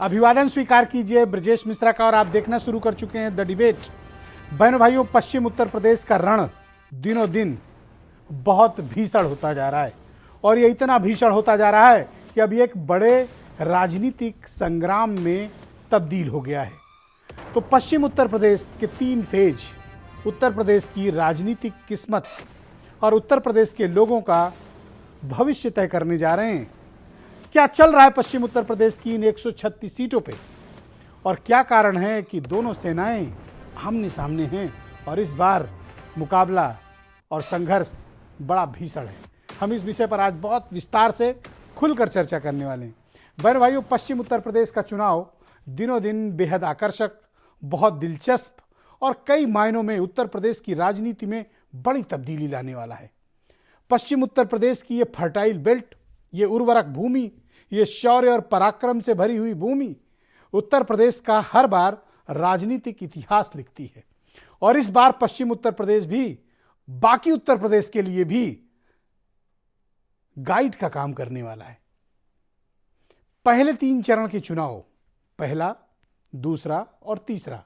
अभिवादन स्वीकार कीजिए ब्रजेश मिश्रा का और आप देखना शुरू कर चुके हैं द डिबेट। बहनों भाइयों, पश्चिम उत्तर प्रदेश का रण दिनों दिन बहुत भीषण होता जा रहा है और ये इतना भीषण होता जा रहा है कि अभी एक बड़े राजनीतिक संग्राम में तब्दील हो गया है। तो पश्चिम उत्तर प्रदेश के 3 फेज उत्तर प्रदेश की राजनीतिक किस्मत और उत्तर प्रदेश के लोगों का भविष्य तय करने जा रहे हैं। क्या चल रहा है पश्चिम उत्तर प्रदेश की इन 136 सीटों पे और क्या कारण है कि दोनों सेनाएं आमने सामने हैं और इस बार मुकाबला और संघर्ष बड़ा भीषण है। हम इस विषय पर आज बहुत विस्तार से खुलकर चर्चा करने वाले हैं। बहन भाइयों, पश्चिम उत्तर प्रदेश का चुनाव दिनों दिन बेहद आकर्षक, बहुत दिलचस्प और कई मायनों में उत्तर प्रदेश की राजनीति में बड़ी तब्दीली लाने वाला है। पश्चिम उत्तर प्रदेश की ये फर्टाइल बेल्ट, ये उर्वरक भूमि, ये शौर्य और पराक्रम से भरी हुई भूमि उत्तर प्रदेश का हर बार राजनीतिक इतिहास लिखती है और इस बार पश्चिम उत्तर प्रदेश भी बाकी उत्तर प्रदेश के लिए भी गाइड का काम करने वाला है। पहले 3 चरण के चुनाव, पहला, दूसरा और तीसरा,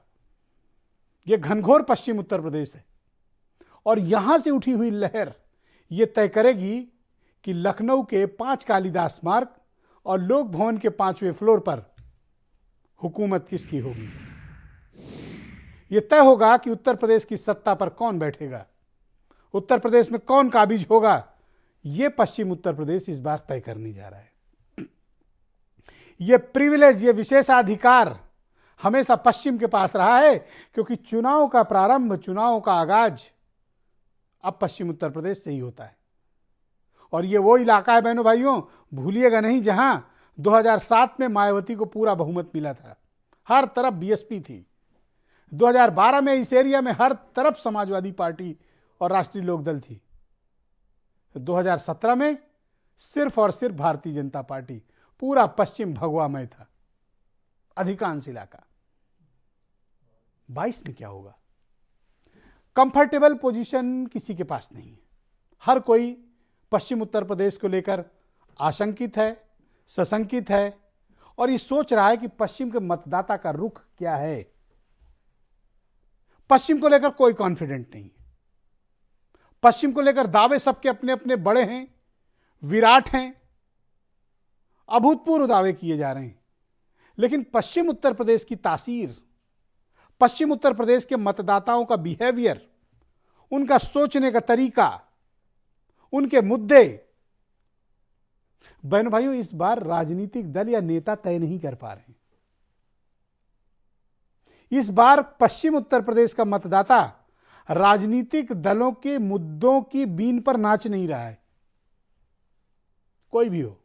यह घनघोर पश्चिम उत्तर प्रदेश है और यहां से उठी हुई लहर यह तय करेगी कि लखनऊ के 5 कालिदास मार्ग और लोक भवन के 5वें फ्लोर पर हुकूमत किसकी होगी। यह तय होगा कि उत्तर प्रदेश की सत्ता पर कौन बैठेगा, उत्तर प्रदेश में कौन काबिज होगा। यह पश्चिम उत्तर प्रदेश इस बार तय करने जा रहा है। यह प्रिविलेज, यह विशेषाधिकार हमेशा पश्चिम के पास रहा है क्योंकि चुनाव का प्रारंभ, चुनाव का आगाज अब पश्चिम उत्तर प्रदेश से ही होता है और ये वो इलाका है बहनों भाइयों, भूलिएगा नहीं, जहां 2007 में मायावती को पूरा बहुमत मिला था, हर तरफ बीएसपी थी। 2012 में इस एरिया में हर तरफ समाजवादी पार्टी और राष्ट्रीय लोकदल थी। 2017 में सिर्फ और सिर्फ भारतीय जनता पार्टी, पूरा पश्चिम भगवामय था, अधिकांश इलाका। 22 में क्या होगा? कंफर्टेबल पोजीशन किसी के पास नहीं है। हर कोई पश्चिम उत्तर प्रदेश को लेकर आशंकित है, सशंकित है और ये सोच रहा है कि पश्चिम के मतदाता का रुख क्या है। पश्चिम को लेकर कोई कॉन्फिडेंट नहीं है। पश्चिम को लेकर दावे सबके अपने अपने बड़े हैं, विराट हैं, अभूतपूर्व दावे किए जा रहे हैं। लेकिन पश्चिम उत्तर प्रदेश की तासीर, पश्चिम उत्तर प्रदेश के मतदाताओं का बिहेवियर, उनका सोचने का तरीका, उनके मुद्दे, बहन भाइयों, इस बार राजनीतिक दल या नेता तय नहीं कर पा रहे। इस बार पश्चिम उत्तर प्रदेश का मतदाता राजनीतिक दलों के मुद्दों की बीन पर नाच नहीं रहा है। कोई भी हो,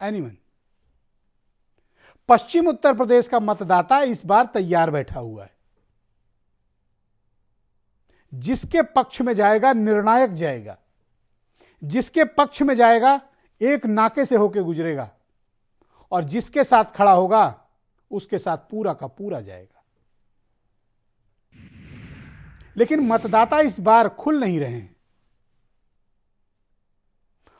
एनीवन। पश्चिम उत्तर प्रदेश का मतदाता इस बार तैयार बैठा हुआ है। जिसके पक्ष में जाएगा निर्णायक जाएगा, जिसके पक्ष में जाएगा एक नाके से होकर गुजरेगा और जिसके साथ खड़ा होगा उसके साथ पूरा का पूरा जाएगा। लेकिन मतदाता इस बार खुल नहीं रहे हैं।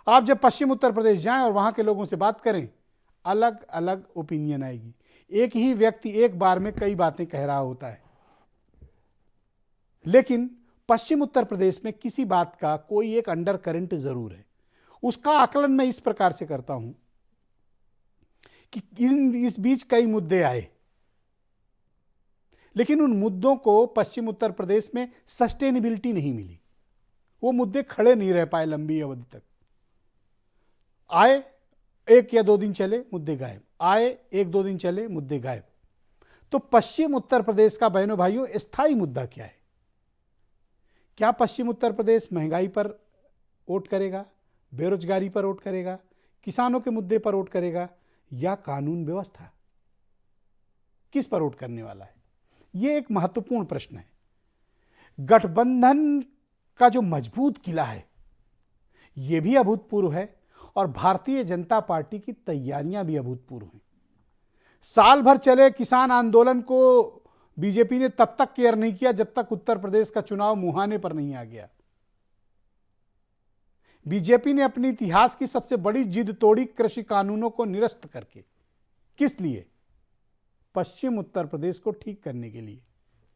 आप जब पश्चिम उत्तर प्रदेश जाएं और वहां के लोगों से बात करें, अलग अलग ओपिनियन आएगी। एक ही व्यक्ति एक बार में कई बातें कह रहा होता है, लेकिन पश्चिम उत्तर प्रदेश में किसी बात का कोई एक अंडर करंट जरूर है। उसका आकलन मैं इस प्रकार से करता हूं कि इस बीच कई मुद्दे आए, लेकिन उन मुद्दों को पश्चिम उत्तर प्रदेश में सस्टेनेबिलिटी नहीं मिली। वो मुद्दे खड़े नहीं रह पाए लंबी अवधि तक। आए, 1 या 2 दिन चले, मुद्दे गायब, आए, 1-2 दिन चले, मुद्दे गायब। तो पश्चिम उत्तर प्रदेश का बहनों भाइयों स्थायी मुद्दा क्या है? क्या पश्चिम उत्तर प्रदेश महंगाई पर वोट करेगा, बेरोजगारी पर वोट करेगा, किसानों के मुद्दे पर वोट करेगा या कानून व्यवस्था? किस पर वोट करने वाला है? यह एक महत्वपूर्ण प्रश्न है। गठबंधन का जो मजबूत किला है यह भी अभूतपूर्व है और भारतीय जनता पार्टी की तैयारियां भी अभूतपूर्व हैं। साल भर चले किसान आंदोलन को बीजेपी ने तब तक केयर नहीं किया जब तक उत्तर प्रदेश का चुनाव मुहाने पर नहीं आ गया। बीजेपी ने अपने इतिहास की सबसे बड़ी जिद तोड़ी कृषि कानूनों को निरस्त करके। किस लिए? पश्चिम उत्तर प्रदेश को ठीक करने के लिए।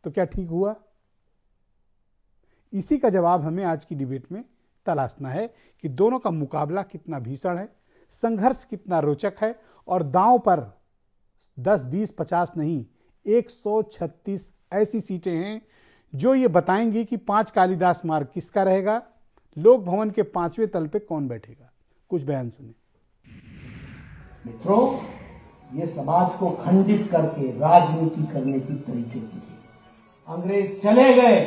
तो क्या ठीक हुआ? इसी का जवाब हमें आज की डिबेट में तलाशना है कि दोनों का मुकाबला कितना भीषण है, संघर्ष कितना रोचक है, और दांव पर 10, 20, 50 नहीं 136 ऐसी सीटें हैं जो ये बताएंगी कि 5 कालिदास मार्ग किसका रहेगा, लोक भवन के 5वें तल पे कौन बैठेगा। कुछ बयान सुने। मित्रों, ये समाज को खंडित करके राजनीति करने की तरीके सीखे। अंग्रेज चले गए,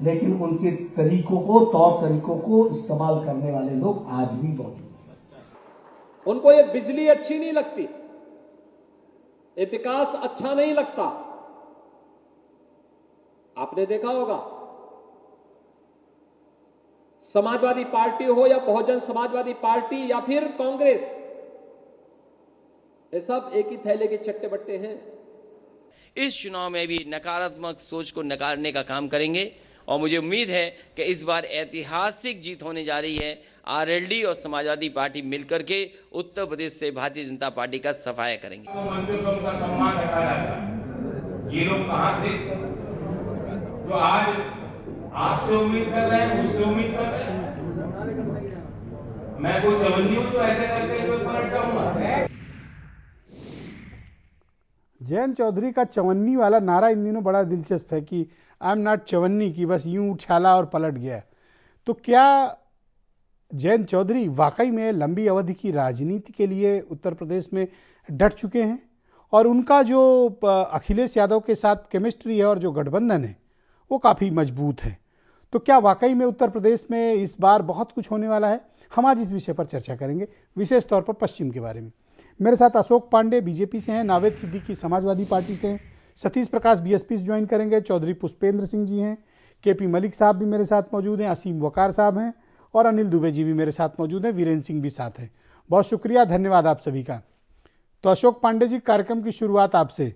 लेकिन उनके तरीकों को, तौर तरीकों को इस्तेमाल करने वाले लोग आज भी मौजूद हैं। उनको ये बिजली अच्छी नहीं लगती, ये विकास अच्छा नहीं लगता। आपने देखा होगा, समाजवादी पार्टी हो या बहुजन समाजवादी पार्टी या फिर कांग्रेस, ये सब एक ही थैले के चट्टे बट्टे हैं। इस चुनाव में भी नकारात्मक सोच को नकारने का काम करेंगे और मुझे उम्मीद है कि इस बार ऐतिहासिक जीत होने जा रही है। आरएलडी और समाजवादी पार्टी मिलकर के उत्तर प्रदेश से भारतीय जनता पार्टी का सफाया करेंगे। मंचों पर उनका सम्मान रखा जाता है। ये लोग कहां थे जो आज आपसे उम्मीद कर रहे हैं, मुझसे उम्मीद कर रहे हैं? मैं कोई चवन्नी हूं जो ऐसे करके कोई पलट जाऊंगा? जयंत चौधरी का चवन्नी वाला नारा इन दिनों बड़ा दिलचस्प है कि आई एम नॉट चवन्नी, की बस यूं उछाला और पलट गया। तो क्या जयंत चौधरी वाकई में लंबी अवधि की राजनीति के लिए उत्तर प्रदेश में डट चुके हैं, और उनका जो अखिलेश यादव के साथ केमिस्ट्री है और जो गठबंधन है वो काफ़ी मजबूत है? तो क्या वाकई में उत्तर प्रदेश में इस बार बहुत कुछ होने वाला है? हम आज इस विषय पर चर्चा करेंगे, विशेष तौर पर पश्चिम के बारे में। मेरे साथ अशोक पांडे बीजेपी से हैं, नावेद सिद्दीकी समाजवादी पार्टी से हैं, सतीश प्रकाश बीएसपी से ज्वाइन करेंगे, चौधरी पुष्पेंद्र सिंह जी हैं, केपी मलिक साहब भी मेरे साथ मौजूद हैं, असीम वकार साहब हैं, और अनिल दुबे जी भी मेरे साथ मौजूद हैं, वीरेंद्र सिंह भी साथ हैं। बहुत शुक्रिया, धन्यवाद आप सभी का। तो अशोक पांडे जी, कार्यक्रम की शुरुआत आपसे।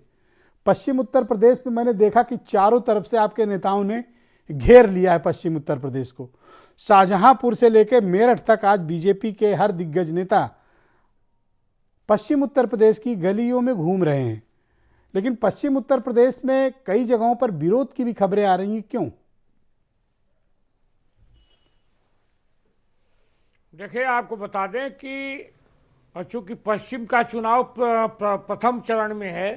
पश्चिम उत्तर प्रदेश में मैंने देखा कि चारों तरफ से आपके नेताओं ने घेर लिया है पश्चिम उत्तर प्रदेश को। शाहजहांपुर से लेकर मेरठ तक आज बीजेपी के हर दिग्गज नेता पश्चिम उत्तर प्रदेश की गलियों में घूम रहे हैं, लेकिन पश्चिम उत्तर प्रदेश में कई जगहों पर विरोध की भी खबरें आ रही हैं। क्यों? देखिए, आपको बता दें कि चूंकि पश्चिम का चुनाव प्रथम चरण में है,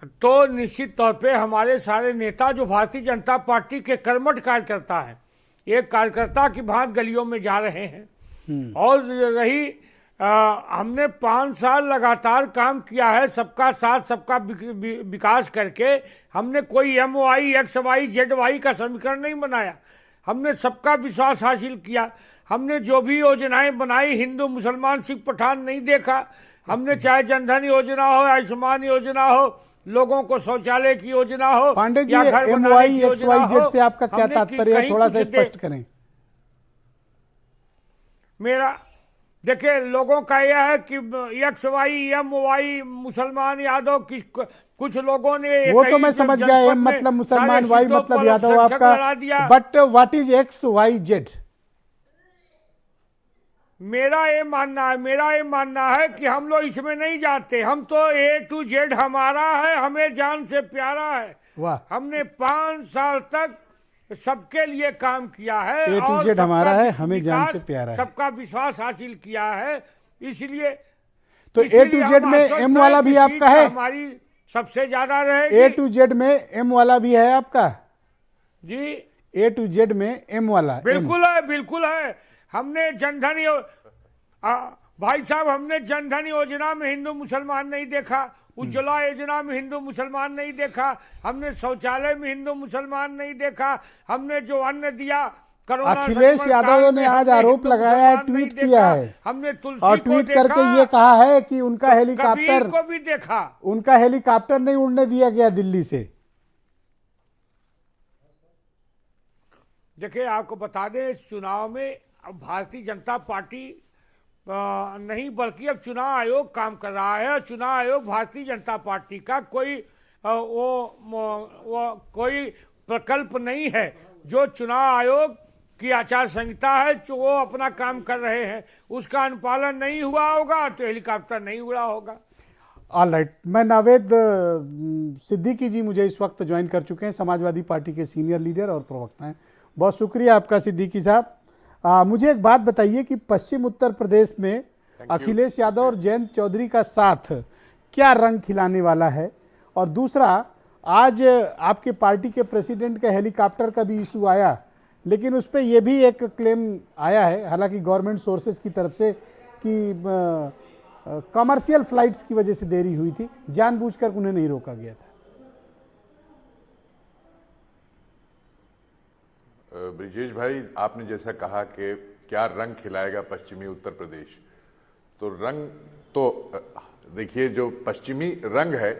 तो निश्चित तौर पे हमारे सारे नेता जो भारतीय जनता पार्टी के कर्मठ कार्यकर्ता हैं, एक कार्यकर्ता की भांति गलियों में जा रहे हैं। और रही हमने 5 साल लगातार काम किया है, सबका साथ सबका विकास करके। हमने कोई MY, XY, ZY का समीकरण नहीं बनाया। हमने सबका विश्वास हासिल किया। हमने जो भी योजनाएं बनाई, हिंदू मुसलमान सिख पठान नहीं देखा। हमने चाहे जनधन योजना हो, आयुष्मान योजना हो, लोगों को शौचालय की योजना हो, पांडे जी, या घर बनाने की योजना MY, XY, Z हो, से आपका क्या तात्पर्य है? थोड़ा सा स्पष्ट करें। मेरा देखिए, लोगों का यह है कि XY, MY, मुसलमान यादव, कुछ लोगों ने वो तो मैं समझ गया, M मतलब मुसलमान, Y मतलब यादव आपका, बट व्हाट इज XYZ? मेरा ये मानना है कि हम लोग इसमें नहीं जाते। हम तो A to Z हमारा है, हमें जान से प्यारा है। वाह। हमने 5 साल तक सबके लिए काम किया है, A to Z हमारा है, हमें जान से प्यारा है, सबका विश्वास हासिल किया है। इसलिए तो A to Z में M वाला भी आपका है? हमारी सबसे ज्यादा रहेगी। A to Z में M वाला भी है आपका? जी, A to Z में M वाला? बिल्कुल है, बिल्कुल है। हमने जनधन भाई साहब, हमने जनधन योजना में हिंदू मुसलमान नहीं देखा, उज्ज्वला योजना में हिंदू मुसलमान नहीं देखा, हमने शौचालय में हिंदू मुसलमान नहीं देखा, हमने जो अन्न दिया कोरोना। अखिलेश यादव ने आज आरोप लगाया है, ट्वीट किया है, हमने तुलसी और ट्वीट करके ये कहा है कि उनका हेलीकॉप्टर को भी देखा, उनका हेलीकॉप्टर नहीं उड़ने दिया गया दिल्ली से। देखिए, आपको बता दें, इस चुनाव में अब भारतीय जनता पार्टी नहीं बल्कि अब चुनाव आयोग काम कर रहा है। चुनाव आयोग भारतीय जनता पार्टी का कोई कोई प्रकल्प नहीं है। जो चुनाव आयोग की आचार संहिता है, जो वो अपना काम कर रहे हैं, उसका अनुपालन नहीं हुआ होगा तो हेलीकॉप्टर नहीं उड़ा होगा। ऑल राइट, मैं नावेद सिद्दीकी जी मुझे इस वक्त ज्वाइन कर चुके हैं, समाजवादी पार्टी के सीनियर लीडर और प्रवक्ता हैं। बहुत शुक्रिया आपका सिद्दीकी साहब। मुझे एक बात बताइए कि पश्चिम उत्तर प्रदेश में अखिलेश यादव और जयंत चौधरी का साथ क्या रंग खिलाने वाला है, और दूसरा, आज आपके पार्टी के प्रेसिडेंट का हेलीकॉप्टर का भी इशू आया, लेकिन उस पर यह भी एक क्लेम आया है, हालांकि गवर्नमेंट सोर्सेज की तरफ से, कि कमर्शियल फ्लाइट्स की वजह से देरी हुई थी, जानबूझकर उन्हें नहीं रोका गया था। ब्रिजेश भाई, आपने जैसा कहा कि क्या रंग खिलाएगा पश्चिमी उत्तर प्रदेश, तो रंग तो देखिए, जो पश्चिमी रंग है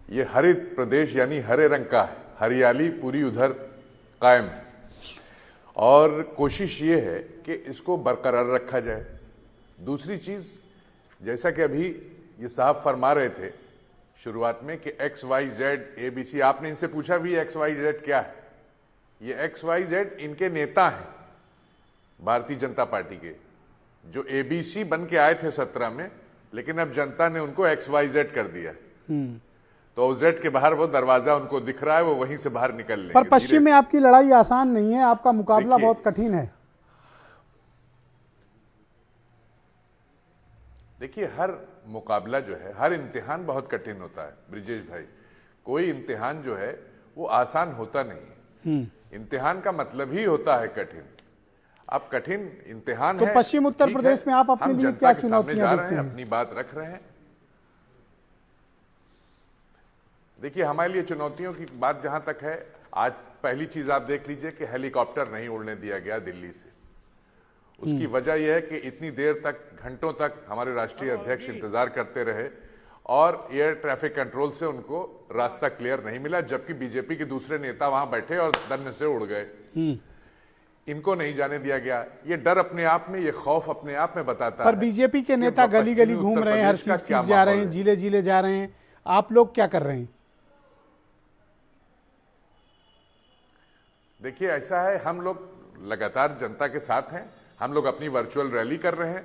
ये हरित प्रदेश यानी हरे रंग का है, हरियाली पूरी उधर कायम है, और कोशिश ये है कि इसको बरकरार रखा जाए। दूसरी चीज, जैसा कि अभी ये साहब फरमा रहे थे शुरुआत में कि XYZ ABC, आपने इनसे पूछा भी XYZ क्या है? ये XYZ इनके नेता हैं भारतीय जनता पार्टी के, जो ABC बन के आए थे 17 में, लेकिन अब जनता ने उनको XYZ कर दिया। तो Z के बाहर वो दरवाजा उनको दिख रहा है, वो वहीं से बाहर निकल लेंगे। पर पश्चिम में आपकी लड़ाई आसान नहीं है, आपका मुकाबला बहुत कठिन है। देखिए, हर मुकाबला जो है, हर इम्तिहान बहुत कठिन होता है ब्रिजेश भाई। कोई इम्तिहान जो है वो आसान होता नहीं है। इम्तिहान का मतलब ही होता है कठिन। अब कठिन इम्तिहान तो है। पश्चिम उत्तर प्रदेश में आप अपने लिए क्या चुनौतियां देखते हैं? अपनी बात रख रहे हैं। देखिए, हमारे लिए चुनौतियों की बात जहां तक है, आज पहली चीज आप देख लीजिए कि हेलीकॉप्टर नहीं उड़ने दिया गया दिल्ली से। उसकी वजह यह है कि इतनी देर तक, घंटों तक हमारे राष्ट्रीय अध्यक्ष इंतजार करते रहे और एयर ट्रैफिक कंट्रोल से उनको रास्ता क्लियर नहीं मिला, जबकि बीजेपी के दूसरे नेता वहां बैठे और दन्न से उड़ गए। इनको नहीं जाने दिया गया। ये डर अपने आप में, ये खौफ अपने आप में बताता है। पर बीजेपी के नेता गली गली घूम रहे हैं, हर सीट जा रहे हैं, जिले जिले जा रहे हैं, आप लोग क्या कर रहे हैं? देखिए, ऐसा है, हम लोग लगातार जनता के साथ हैं। हम लोग अपनी वर्चुअल रैली कर रहे हैं।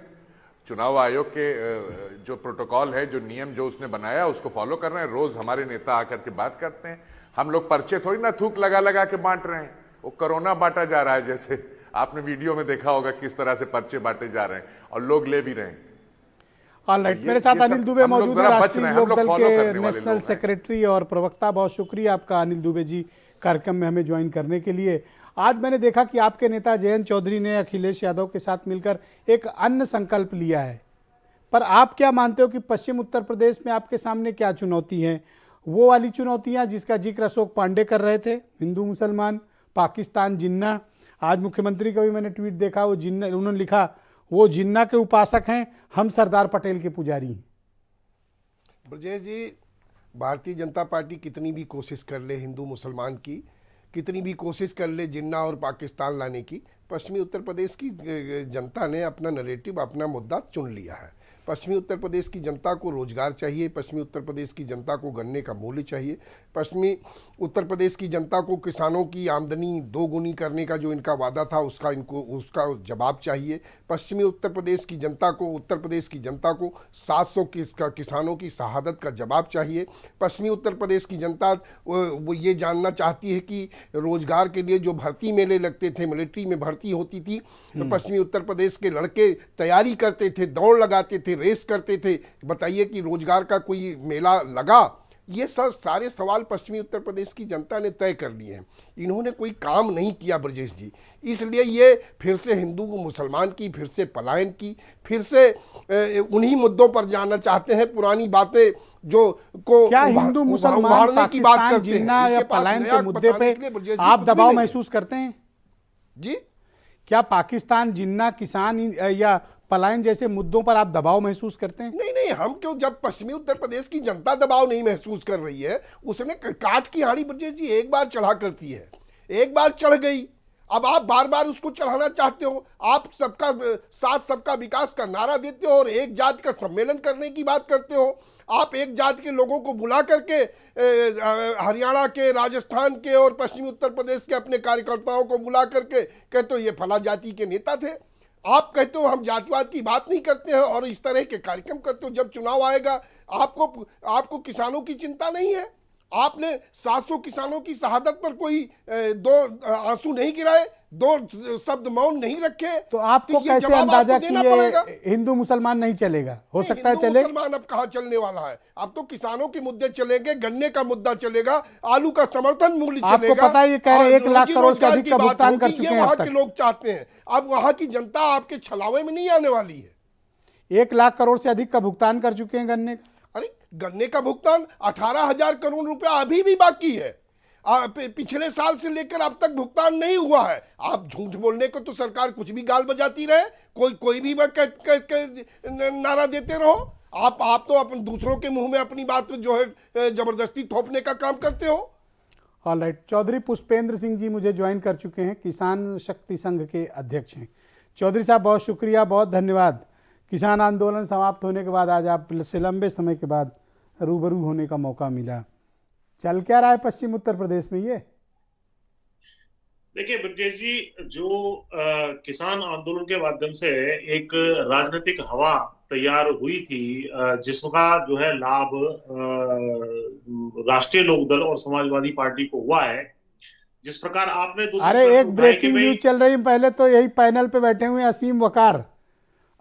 चुनाव आयोग के जो प्रोटोकॉल है, जो नियम जो उसने बनाया, उसको फॉलो कर रहे हैं। रोज हमारे नेता आकर के बात करते हैं। हम लोग पर्चे थोड़ी ना थूक लगा लगा के बांट रहे हैं, वो कोरोना बांटा जा रहा है। जैसे आपने वीडियो में देखा होगा किस तरह से पर्चे बांटे जा रहे हैं, और लोग ले भी रहे हैं। ऑलराइट, मेरे साथ अनिल दुबे मौजूद है, राष्ट्रीय लोक दल के नेशनल सेक्रेटरी और प्रवक्ता। बहुत शुक्रिया आपका अनिल दुबे जी, कार्यक्रम में हमें ज्वाइन करने के लिए। आज मैंने देखा कि आपके नेता जयंत चौधरी ने अखिलेश यादव के साथ मिलकर एक अन्य संकल्प लिया है, पर आप क्या मानते हो कि पश्चिम उत्तर प्रदेश में आपके सामने क्या चुनौती है? वो वाली चुनौतियां जिसका जिक्र अशोक पांडे कर रहे थे, हिंदू मुसलमान, पाकिस्तान, जिन्ना। आज मुख्यमंत्री का भी मैंने ट्वीट देखा, वो जिन्ना, उन्होंने लिखा वो जिन्ना के उपासक हैं, हम सरदार पटेल के पुजारी हैं। ब्रजेश जी, भारतीय जनता पार्टी कितनी भी कोशिश कर ले हिंदू मुसलमान की, कितनी भी कोशिश कर ले जिन्ना और पाकिस्तान लाने की, पश्चिमी उत्तर प्रदेश की जनता ने अपना नैरेटिव, अपना मुद्दा चुन लिया है। पश्चिमी उत्तर प्रदेश की जनता को रोजगार चाहिए, पश्चिमी उत्तर प्रदेश की जनता को गन्ने का मूल्य चाहिए, पश्चिमी उत्तर प्रदेश की जनता को किसानों की आमदनी दोगुनी करने का जो इनका वादा था उसका जवाब चाहिए। पश्चिमी उत्तर प्रदेश की जनता को, उत्तर प्रदेश की जनता को 700 किसानों की शहादत का जवाब चाहिए। पश्चिमी उत्तर प्रदेश की जनता वो ये जानना चाहती है कि रोजगार के लिए जो भर्ती मेले लगते थे, मिलिट्री में भर्ती होती थी, तो पश्चिमी उत्तर प्रदेश के लड़के तैयारी करते थे, दौड़ लगाते थे, रेस करते थे, बताइए कि रोजगार का कोई मेला लगा? ये सब सारे सवाल पश्चिमी उत्तर प्रदेश की जनता ने तय कर लिए हैं। इन्होंने कोई काम नहीं किया ब्रजेश जी, इसलिए ये फिर से हिंदू मुसलमान की, फिर से पलायन की, फिर से उन्हीं मुद्दों पर जाना चाहते हैं। पुरानी बातें जो को क्या हिंदू मुसलमान पाकिस्तान, जिन्ना या पलायन के मुद्दे पे आप दबाव महसूस करते हैं जी? क्या पाकिस्तान, जिन्ना, किसान या पलायन जैसे मुद्दों पर आप दबाव महसूस करते हैं? नहीं, हम क्यों, जब पश्चिमी उत्तर प्रदेश की जनता दबाव नहीं महसूस कर रही है, उसने काट की हाड़ी ब्रजेश जी एक बार चढ़ा करती है, एक बार चढ़ गई, अब आप बार बार उसको चढ़ाना चाहते हो। आप सबका साथ, सबका विकास का नारा देते हो और एक जात का सम्मेलन करने की बात करते हो। आप एक जात के लोगों को बुला करके हरियाणा के, राजस्थान के और पश्चिमी उत्तर प्रदेश के अपने कार्यकर्ताओं को बुला करके कहते हो ये फला जाति के नेता थे। आप कहते हो हम जातिवाद की बात नहीं करते हैं और इस तरह के कार्यक्रम करते हो। जब चुनाव आएगा आपको किसानों की चिंता नहीं है? आपने 700 किसानों की शहादत पर कोई दो आंसू नहीं गिराए, दो शब्द मौन नहीं रखे। तो आपको ये कैसे जवाब अंदाजा आपको कि देना ये पड़ेगा। हिंदू मुसलमान नहीं चलेगा? हो नहीं, सकता है हिंदू चले। मुसलमान अब कहाँ चलने वाला है? अब तो किसानों के मुद्दे चलेंगे, गन्ने का मुद्दा चलेगा, आलू का समर्थन मूल्य आपको चलेगा। पता है ये कह रहे हैं और 1 लाख करोड़ से रोजी-रोजगार अधिक की का बात भुगतान कर होगी, चुके ये हैं अब वहाँ तक। के लोग चाहते हैं। अब वहाँ की जनता आपके छलावे में नहीं आने वाली है। 1 लाख करोड़ से अधिक का भुगतान कर चुके हैं गन्ने का। अरे गन्ने का भुगतान 18,000 करोड़ रुपया अभी भी बाकी है। पिछले साल से लेकर अब तक भुगतान नहीं हुआ है। आप झूठ बोलने को तो सरकार कुछ भी गाल बजाती रहे, कोई भी नारा देते रहो। आप तो अपन दूसरों के मुंह में अपनी बात जो है जबरदस्ती थोपने का काम करते हो। ऑलराइट, चौधरी पुष्पेंद्र सिंह जी मुझे ज्वाइन कर चुके हैं, किसान शक्ति संघ के अध्यक्ष हैं। चौधरी साहब बहुत शुक्रिया, बहुत धन्यवाद। किसान आंदोलन समाप्त होने के बाद आज आप से लंबे समय के बाद रूबरू होने का मौका मिला। चल क्या रहा है पश्चिम उत्तर प्रदेश में ये? देखिए ब्रजेश जी, जो किसान आंदोलन के माध्यम से एक राजनीतिक हवा तैयार हुई थी, जिसका जो है लाभ राष्ट्रीय लोकदल और समाजवादी पार्टी को हुआ है। जिस प्रकार आपने अरे एक ब्रेकिंग न्यूज चल रही है, पहले तो यही पैनल पे बैठे हुए असीम वकार,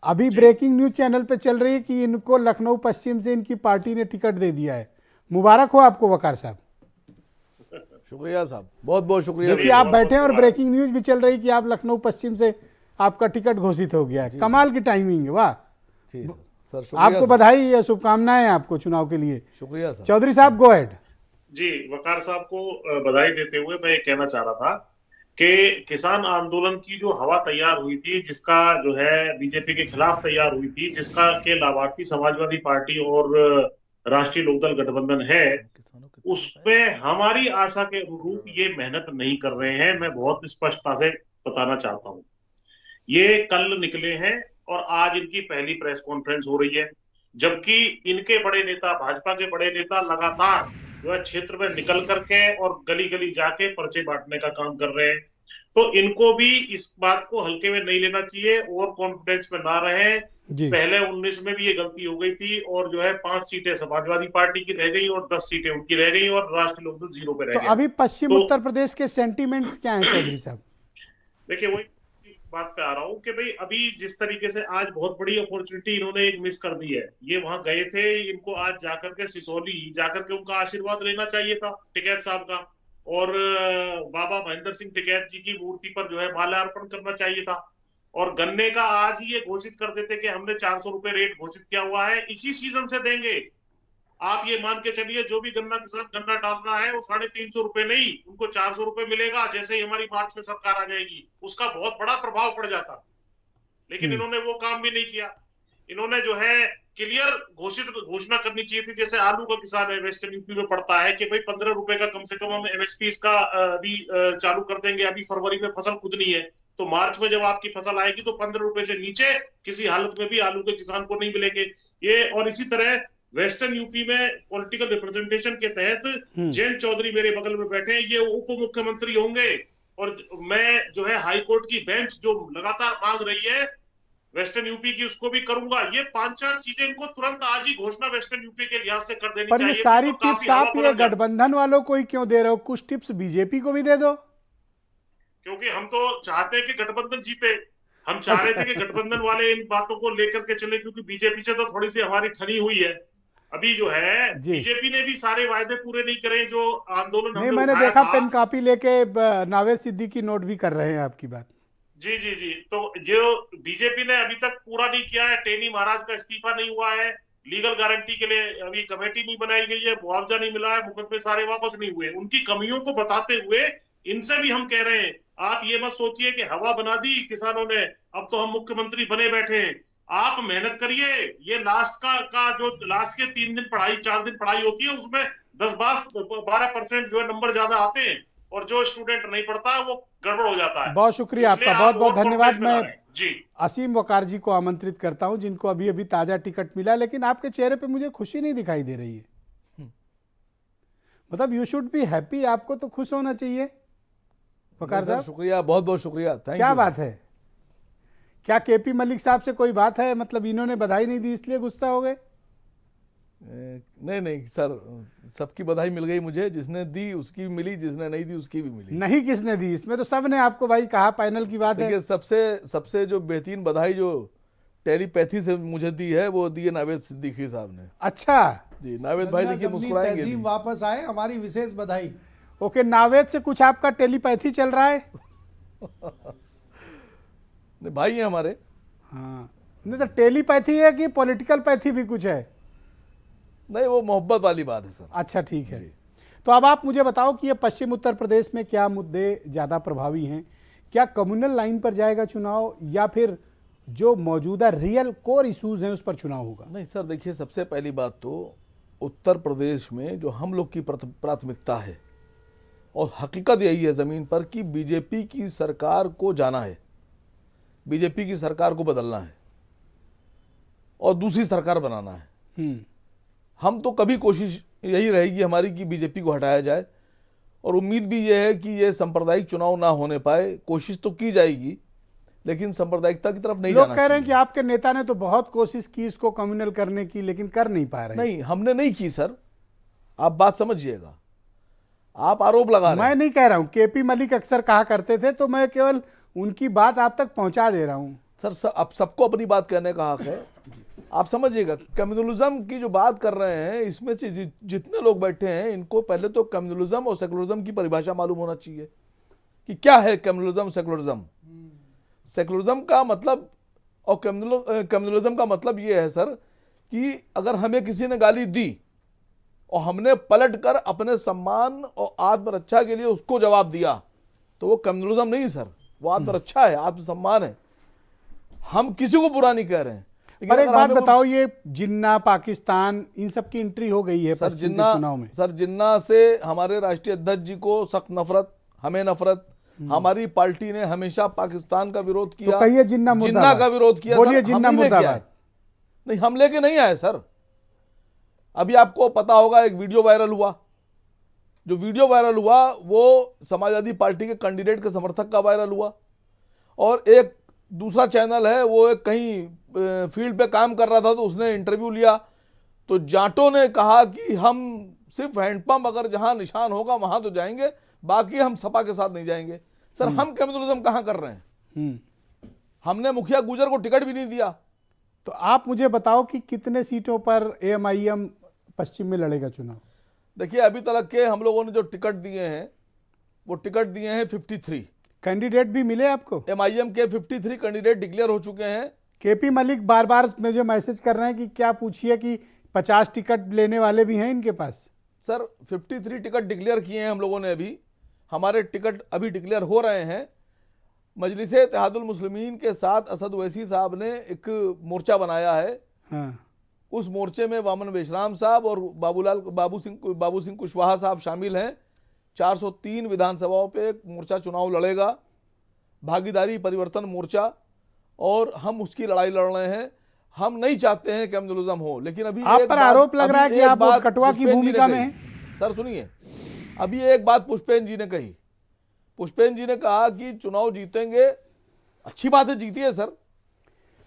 अभी ब्रेकिंग न्यूज चैनल पे चल रही है कि इनको लखनऊ पश्चिम से इनकी पार्टी ने टिकट दे दिया है। मुबारक हो आपको वकार साहब। शुक्रिया साहब, बहुत बहुत शुक्रिया। कि आप बैठे हैं और ब्रेकिंग न्यूज भी चल रही कि आप लखनऊ पश्चिम से आपका टिकट घोषित हो गया है। कमाल की टाइमिंग है, वाह सर। आपको बधाई या शुभकामनाएं आपको चुनाव के लिए। शुक्रिया सर। चौधरी साहब गो अहेड। जी, वकार साहब को बधाई देते हुए मैं ये कहना चाह रहा था कि किसान आंदोलन की जो हवा तैयार हुई थी, जिसका जो है बीजेपी के खिलाफ तैयार हुई थी, जिसका के लाभार्थी समाजवादी पार्टी और राष्ट्रीय लोकदल गठबंधन है, उसमें हमारी आशा के अनुरूप ये मेहनत नहीं कर रहे हैं। मैं बहुत स्पष्टता से बताना चाहता हूं। ये कल निकले हैं और आज इनकी पहली प्रेस कॉन्फ्रेंस हो रही है, जबकि इनके बड़े नेता, भाजपा के बड़े नेता लगातार जो है क्षेत्र में निकल करके और गली गली जाके पर्चे बांटने का काम कर रहे हैं। तो इनको भी इस बात को हल्के में नहीं लेना चाहिए और कॉन्फिडेंस में ना रहे। पहले 19 में भी ये गलती हो गई थी और जो है 5 सीटें समाजवादी पार्टी की रह गई और 10 सीटें उनकी रह गई और राष्ट्रीय लोकदल 0 पे रह गया। अभी पश्चिम उत्तर प्रदेश के सेंटीमेंट्स क्या हैं चौधरी साहब? देखिए वही बात पे आ रहा हूँ कि भाई अभी जिस तरीके से आज बहुत बड़ी अपॉर्चुनिटी इन्होंने एक मिस कर दी है। ये वहां गए थे, इनको आज जाकर के सिसोली जाकर के उनका आशीर्वाद लेना चाहिए था टिकैत साहब का, और बाबा महेंद्र सिंह टिकैत जी की मूर्ति पर जो है माल्यार्पण करना चाहिए था। और गन्ने का आज ही ये घोषित कर देते कि हमने 400 रुपए रेट घोषित किया हुआ है, इसी सीजन से देंगे। आप ये मान के चलिए जो भी गन्ना किसान गन्ना डाल रहा है वो 350 रुपए नहीं, उनको 400 रुपए मिलेगा। जैसे ही हमारी मार्च में सरकार आ जाएगी उसका बहुत बड़ा प्रभाव पड़ जाता। लेकिन इन्होंने वो काम भी नहीं किया। इन्होंने जो है क्लियर घोषणा करनी चाहिए थी। जैसे आलू का किसान है, वेस्टर्न यूपी में पड़ता है कि भाई 15 रुपए का कम से कम हम एमएसपी इसका अभी चालू कर देंगे। अभी फरवरी में फसल खुदनी है, तो मार्च में जब आपकी फसल आएगी तो 15 रुपए से नीचे किसी हालत में भी आलू के किसान को नहीं मिलेंगे ये। और इसी तरह वेस्टर्न यूपी में पॉलिटिकल रिप्रेजेंटेशन के तहत जयंत चौधरी मेरे बगल में बैठे हैं, ये उप मुख्यमंत्री होंगे। और मैं जो है हाई कोर्ट की बेंच जो लगातार मांग रही है वेस्टर्न यूपी की, उसको भी करूंगा। ये 5-4 चीजें इनको तुरंत आज ही घोषणा वेस्टर्न यूपी के लिहाज से कर देनी चाहिए। पर ये सारी टिप्स आप ये गठबंधन वालों को ही क्यों दे रहे हो? कुछ टिप्स बीजेपी को भी दे दो। क्योंकि हम तो चाहते हैं कि गठबंधन जीते। हम चाह रहे थे कि गठबंधन वाले इन बातों को लेकर के चले, क्योंकि बीजेपी से तो थोड़ी सी हमारी ठनी हुई है। अभी जो है बीजेपी ने भी सारे वायदे पूरे नहीं करे जो आंदोलन नहीं, मैंने देखा पेन कॉपी लेके नावेद सिद्दीकी नोट भी कर रहे हैं आपकी बात। जी जी जी, तो जो बीजेपी ने अभी तक पूरा नहीं किया है, टेनी महाराज का इस्तीफा नहीं हुआ है, लीगल गारंटी के लिए अभी कमेटी नहीं बनाई गई है, मुआवजा नहीं मिला है, मुकदमे सारे वापस नहीं हुए। उनकी कमियों को बताते हुए इनसे भी हम कह रहे हैं, आप ये मत सोचिए कि हवा बना दी किसानों ने, अब तो हम मुख्यमंत्री बने बैठे हैं। आप मेहनत करिए। ये लास्ट का जो लास्ट के 3 दिन पढ़ाई 4 दिन पढ़ाई होती है, उसमें 10-12% जो है नंबर ज्यादा आते हैं और जो स्टूडेंट नहीं पढ़ता वो गड़बड़ हो जाता है। बहुत शुक्रिया आपका, बहुत बहुत धन्यवाद। मैं जी असीम वकार जी को आमंत्रित करता हूं, जिनको अभी अभी ताजा टिकट मिला, लेकिन आपके चेहरे पे मुझे खुशी नहीं दिखाई दे रही है। मतलब यू शुड बी हैप्पी, आपको तो खुश होना चाहिए वकार साहब। शुक्रिया, बहुत बहुत शुक्रिया, थैंक यू। क्या बात है, क्या केपी मलिक साहब से कोई बात है, मतलब इन्होंने बधाई नहीं दी इसलिए गुस्सा हो गए? नहीं सर, सबकी बधाई मिल गई मुझे, जिसने दी उसकी भी मिली, जिसने नहीं दी उसकी भी मिली। नहीं किसने दी, इसमें तो सब ने आपको भाई कहा, पैनल की बात है। देखिए सबसे जो बेहतरीन बधाई जो टेलीपैथी से मुझे दी है वो दी है नावेद सिद्दीकी साहब ने। अच्छा जी, नावेद भाई देखिए मुस्कुराएंगे तहजीब नहीं। वापस आए, हमारी विशेष बधाई। ओके, नावेद से कुछ आपका टेलीपैथी चल रहा है? नहीं, भाई हैं हमारे। हाँ, नहीं तो टेलीपैथी है कि पॉलिटिकल पैथी भी कुछ है? नहीं, वो मोहब्बत वाली बात है सर। अच्छा ठीक है। तो अब आप मुझे बताओ कि ये पश्चिम उत्तर प्रदेश में क्या मुद्दे ज़्यादा प्रभावी हैं? क्या कम्युनल लाइन पर जाएगा चुनाव या फिर जो मौजूदा रियल कोर इश्यूज हैं उस पर चुनाव होगा? नहीं सर, देखिए सबसे पहली बात तो उत्तर प्रदेश में जो हम लोग की प्राथमिकता है और हकीकत यही है ज़मीन पर कि बीजेपी की सरकार को जाना है, बीजेपी की सरकार को बदलना है और दूसरी सरकार बनाना है। हम तो कभी कोशिश यही रहेगी हमारी कि बीजेपी को हटाया जाए और उम्मीद भी ये है कि ये सांप्रदायिक चुनाव ना होने पाए। कोशिश तो की जाएगी लेकिन सांप्रदायिकता की तरफ नहीं जाना चाहिए। लोग कह रहे हैं कि आपके नेता ने तो बहुत कोशिश की इसको कम्युनल करने की, लेकिन कर नहीं पा रहे। नहीं, हमने नहीं की सर, आप बात समझिएगा, आप आरोप लगा रहे हैं। मैं नहीं कह रहा हूं, केपी मलिक अक्सर कहा करते थे, तो मैं केवल उनकी बात आप तक पहुंचा दे रहा हूं। सर अब सबको अपनी बात कहने का हक है, आप समझिएगा। कम्युनलिज्म की जो बात कर रहे हैं इसमें से जितने लोग बैठे हैं इनको पहले तो कम्युनलिज्म और सेकुलरिज्म की परिभाषा मालूम होना चाहिए कि क्या है कम्युनलिज्म सेकुलरिज्म। सेकुलरिज्म का मतलब और कम्युनलिज्म का मतलब ये है सर कि अगर हमें किसी ने गाली दी और हमने पलट कर अपने सम्मान और आत्मरक्षा के लिए उसको जवाब दिया तो वो कम्युनलिज्म नहीं सर, वो आत्मरक्षा है, आत्मसम्मान है। हम किसी को बुरा नहीं कह रहे हैं। पर एक बात बताओ, ये जिन्ना, पाकिस्तान, इन सब की एंट्री हो गई है सर जिन्ना चुनाव में। सर जिन्ना से हमारे राष्ट्रीय अध्यक्ष जी को सख्त नफरत, हमें नफरत। हमारी पार्टी ने हमेशा पाकिस्तान का विरोध किया। तो कहिए जिन्ना का विरोध किया। बोलिए जिन्ना मुर्दाबाद। नहीं, हम लेके नहीं आए सर। अभी आपको पता होगा एक वीडियो वायरल हुआ, जो वीडियो वायरल हुआ वो समाजवादी पार्टी के कैंडिडेट के समर्थक का वायरल हुआ और एक दूसरा चैनल है वो एक कहीं फील्ड पे काम कर रहा था तो उसने इंटरव्यू लिया तो जाटों ने कहा कि हम सिर्फ हैंडपंप अगर जहां निशान होगा वहां तो जाएंगे, बाकी हम सपा के साथ नहीं जाएंगे। सर हम कम्युनलिज्म कहां कर रहे हैं? हमने मुखिया गुजर को टिकट भी नहीं दिया। तो आप मुझे बताओ कि कितने सीटों पर एएमआईएम पश्चिम में लड़ेगा चुनाव? देखिए अभी तक के हम लोगों ने जो टिकट दिए हैं वो टिकट दिए हैं 53। कैंडिडेट भी मिले आपको? एमआईएम के 53 कैंडिडेट डिक्लेयर हो चुके हैं। केपी मलिक बार बार मुझे मैसेज कर रहे हैं कि क्या पूछिए कि 50 टिकट लेने वाले भी हैं इनके पास। सर 53 टिकट डिक्लेयर किए हैं हम लोगों ने, अभी हमारे टिकट अभी डिक्लेयर हो रहे हैं। मजलिस इत्तेहादुल मुस्लिमीन के साथ असद ओवैसी साहब ने एक मोर्चा बनाया है। हाँ। उस मोर्चे में वामन बेशराम साहब और बाबू सिंह कुशवाहा साहब शामिल हैं। 403 विधानसभाओं पे मोर्चा चुनाव लड़ेगा, भागीदारी परिवर्तन मोर्चा, और हम उसकी लड़ाई लड़ रहे हैं। हम नहीं चाहते हैं कम्युनलिज्म हो, लेकिन अभी आप पर आरोप लग रहा है कि आप कटवा की भूमिका में हैं। सर सुनिए, अभी एक बात पुष्पेंद्र जी ने कही। पुष्पेंद्र जी ने कहा कि चुनाव जीतेंगे, अच्छी बात है, जीतिए सर,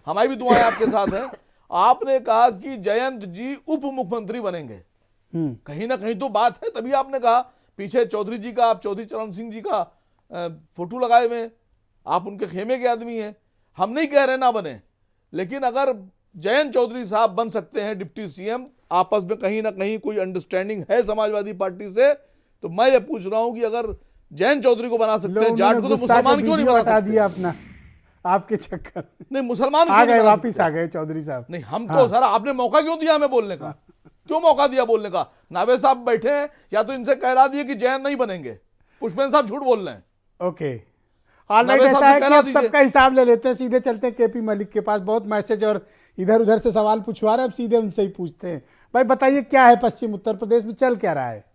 हमारी भी दुआएं आपके साथ हैं। आपने कहा कि जयंत जी उप मुख्यमंत्री बनेंगे, कहीं ना कहीं तो बात है, तभी आपने कहा। पीछे चौधरी जी का, आप चौधरी चरण सिंह जी का फोटो लगाए हुए, आप उनके खेमे के आदमी हैं। हम नहीं कह रहे ना बने, लेकिन अगर जयंत चौधरी साहब बन सकते हैं डिप्टी सीएम, आपस में कहीं ना कहीं कोई अंडरस्टैंडिंग है समाजवादी पार्टी से, तो मैं ये पूछ रहा हूं कि अगर जयंत चौधरी को बना सकते हैं जाट को, तो मुसलमान क्यों नहीं बना सकते? दिया अपना आपके चक्कर। नहीं, मुसलमान आ गए, वापिस आ गए चौधरी साहब। नहीं, हम तो सर आपने मौका क्यों दिया हमें बोलने का? क्यों मौका दिया बोलने का? नावेद साहब बैठे हैं, या तो इनसे कहला दिए कि जयंत नहीं बनेंगे, पुष्पेंद्र साहब झूठ बोल रहे हैं। ओके, ऑलराइट, ऐसा है कि अब सबका हिसाब ले लेते हैं, सीधे चलते हैं केपी मलिक के पास। बहुत मैसेज और इधर उधर से सवाल पूछवा रहे हैं, अब सीधे उनसे ही पूछते हैं। भाई बताइए, क्या है पश्चिम उत्तर प्रदेश में, चल क्या रहा है?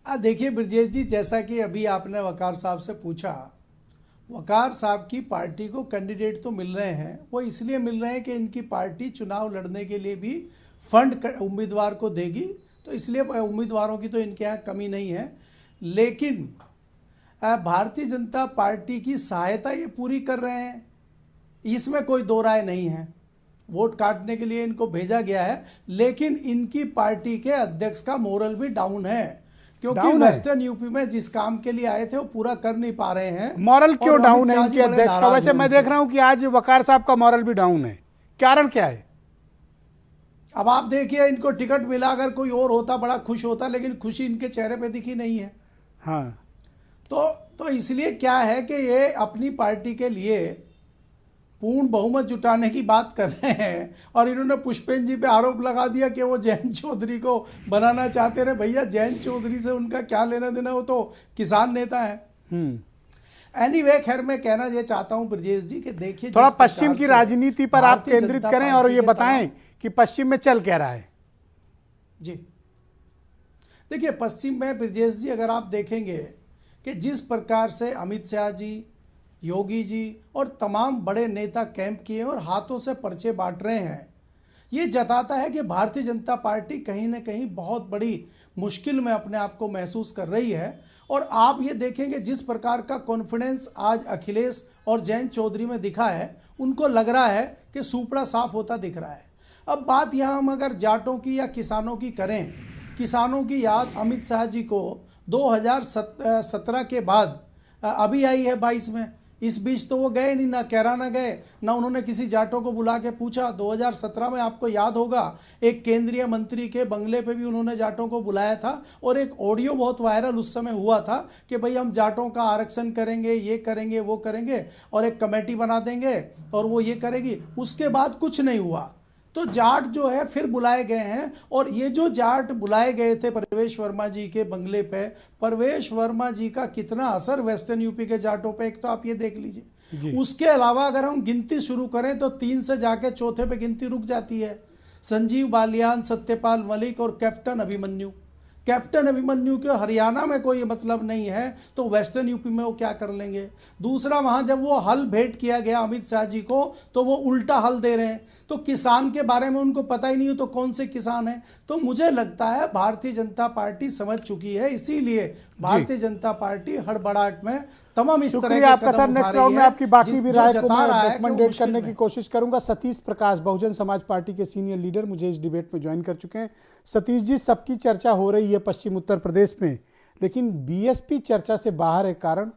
देखिए ब्रजेश जी, जैसा कि अभी आपने वकार साहब से पूछा, वकार साहब की पार्टी को कैंडिडेट तो मिल रहे हैं, वो इसलिए मिल रहे हैं कि इनकी पार्टी चुनाव लड़ने के लिए भी फंड उम्मीदवार को देगी, तो इसलिए उम्मीदवारों की तो इनके यहाँ कमी नहीं है। लेकिन भारतीय जनता पार्टी की सहायता ये पूरी कर रहे हैं, इसमें कोई दो राय नहीं है। वोट काटने के लिए इनको भेजा गया है, लेकिन इनकी पार्टी के अध्यक्ष का मोरल भी डाउन है, क्योंकि वेस्टर्न यूपी में जिस काम के लिए आए थे वो पूरा कर नहीं पा रहे हैं। मॉरल क्यों डाउन है इनके अध्यक्ष का? वैसे मैं देख रहा हूं कि आज वकार साहब का मॉरल भी डाउन है, कारण क्या है? अब आप देखिए, इनको टिकट मिला, अगर कोई और होता बड़ा खुश होता, लेकिन खुशी इनके चेहरे पे दिखी नहीं है। हाँ, तो इसलिए क्या है कि ये अपनी पार्टी के लिए पूर्ण बहुमत जुटाने की बात कर रहे हैं, और इन्होंने पुष्पेंद्र जी पे आरोप लगा दिया कि वो जयंत चौधरी को बनाना चाहते रहे। भैया, जयंत चौधरी से उनका क्या लेना देना, वो तो किसान नेता है। एनीवे, खैर मैं कहना ये चाहता हूं ब्रजेश जी कि देखिए, थोड़ा पश्चिम की राजनीति पर आप केंद्रित करें और ये बताएं कि पश्चिम में चल क्या रहा है। जी देखिए, पश्चिम में ब्रजेश जी अगर आप देखेंगे कि जिस प्रकार से अमित शाह जी, योगी जी और तमाम बड़े नेता कैंप किए और हाथों से पर्चे बांट रहे हैं, ये जताता है कि भारतीय जनता पार्टी कहीं ना कहीं बहुत बड़ी मुश्किल में अपने आप को महसूस कर रही है। और आप ये देखेंगे जिस प्रकार का कॉन्फिडेंस आज अखिलेश और जयंत चौधरी में दिखा है, उनको लग रहा है कि सूपड़ा साफ होता दिख रहा है। अब बात यहाँ हम अगर जाटों की या किसानों की करें, किसानों की याद अमित शाह जी को 2017 के बाद अभी आई है 22 में। इस बीच तो वो गए नहीं, ना कैराना गए, ना उन्होंने किसी जाटों को बुला के पूछा। 2017 में आपको याद होगा, एक केंद्रीय मंत्री के बंगले पे भी उन्होंने जाटों को बुलाया था, और एक ऑडियो बहुत वायरल उस समय हुआ था कि भाई हम जाटों का आरक्षण करेंगे, ये करेंगे, वो करेंगे, और एक कमेटी बना देंगे और वो ये करेगी। उसके बाद कुछ नहीं हुआ। तो जाट जो है फिर बुलाए गए हैं, और ये जो जाट बुलाए गए थे परवेश वर्मा जी के बंगले पे, परवेश वर्मा जी का कितना असर वेस्टर्न यूपी के जाटों पे, एक तो आप ये देख लीजिए। उसके अलावा अगर हम गिनती शुरू करें तो 3 से जाके चौथे पे गिनती रुक जाती है। संजीव बालियान, सत्यपाल मलिक और कैप्टन अभिमन्यु। कैप्टन अभिमन्यु के हरियाणा में कोई मतलब नहीं है, तो वेस्टर्न यूपी में वो क्या कर लेंगे? दूसरा, वहां जब वो हल भेंट किया गया अमित शाह जी को, तो वो उल्टा हल दे रहे हैं, तो किसान के बारे में उनको पता ही नहीं हो तो कौन से किसान हैं। तो मुझे लगता है भारतीय जनता पार्टी समझ चुकी है, इसीलिए भारतीय जनता पार्टी हड़बड़ाहट में तमाम इस तरह के आपका सर। कदम नेक्स्ट उठा राउंड रही में है, आपकी बाकी भी राय को मैं रिकमेंडेट करने मुश्किल की में। कोशिश करूंगा। सतीश प्रकाश, बहुजन समाज पार्टी के सीनियर लीडर, मुझे इस डिबेट में ज्वाइन कर चुके हैं। सतीश जी, सबकी चर्चा हो रही है पश्चिम उत्तर प्रदेश में, लेकिन बीएसपी चर्चा से बाहर है, कारण?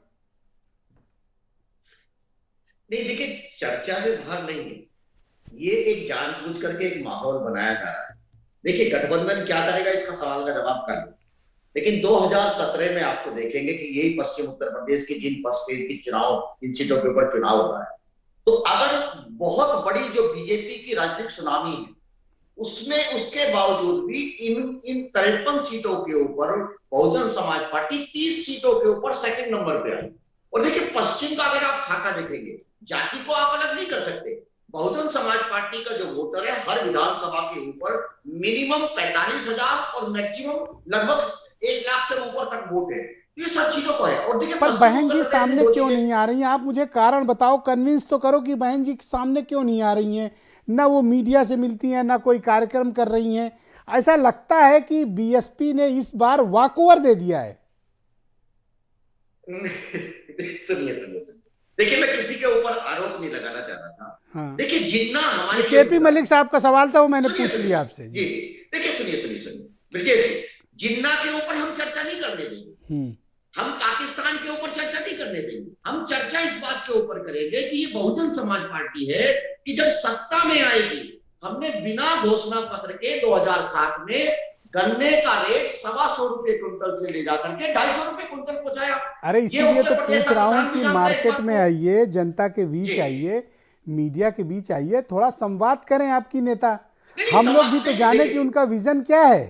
नहीं, देखिए, चर्चा से बाहर नहीं है, ये एक जानबूझ करके एक माहौल बनाया जा रहा है। देखिए, गठबंधन क्या करेगा इसका सवाल का जवाब कर, लेकिन 2017 में आपको देखेंगे कि यही पश्चिम उत्तर प्रदेश के जिन परसेंटेज की चुनाव, इन सीटों के ऊपर चुनाव हो रहा है, तो अगर बहुत बड़ी जो बीजेपी की राजनीतिक सुनामी है, उसमें उसके बावजूद भी इन 53 सीटों के ऊपर बहुजन समाज पार्टी 30 सीटों के ऊपर सेकंड नंबर पे आई। और देखिए, पश्चिम का अगर आप खाका देखेंगे, जाति को आप अलग नहीं कर सकते। बहुजन समाज पार्टी का जो वोटर है, हर विधानसभा के ऊपर मिनिमम 45,000 और मैक्सिमम लगभग 1 लाख से ऊपर तक वोट है। ये सब चीजों को है। और देखिए, पर बहन जी सामने क्यों नहीं आ रही हैं? आप मुझे कारण बताओ, कन्विंस तो करो कि बहन जी सामने क्यों नहीं आ रही हैं। ना वो मीडिया से मिलती हैं, ना कोई कार्यक्रम कर रही हैं। ऐसा लगता है कि बीएसपी ने इस बार वॉकओवर दे दिया है। सुनिए, देखिए, मैं किसी के ऊपर आरोप नहीं लगाना चाह रहा था। हाँ। देखिए, जिन्ना हमारे केपी मलिक साहब का सवाल था, वो मैंने पूछ लिया आपसे। जी, देखिए, सुनिए ब्रजेश, जिन्ना के ऊपर हम चर्चा नहीं करने देंगे, हम पाकिस्तान के ऊपर चर्चा नहीं करने देंगे। हम चर्चा इस बात के ऊपर करेंगे कि ये बहुजन समाज पार्टी है कि जब सत्ता में आएगी, हमने बिना घोषणा पत्र के 2007 में गन्ने का रेट 125 रुपए क्विंटल से ले जाकर के 250 रुपए क्विंटल पहुंचाया। अरे इसीलिए तो पूछ रहा हूं कि मार्केट में आइए, जनता के बीच आइए, मीडिया के बीच आइए, थोड़ा संवाद करें आपकी नेता। हम लोग भी तो जाने कि उनका विजन क्या है।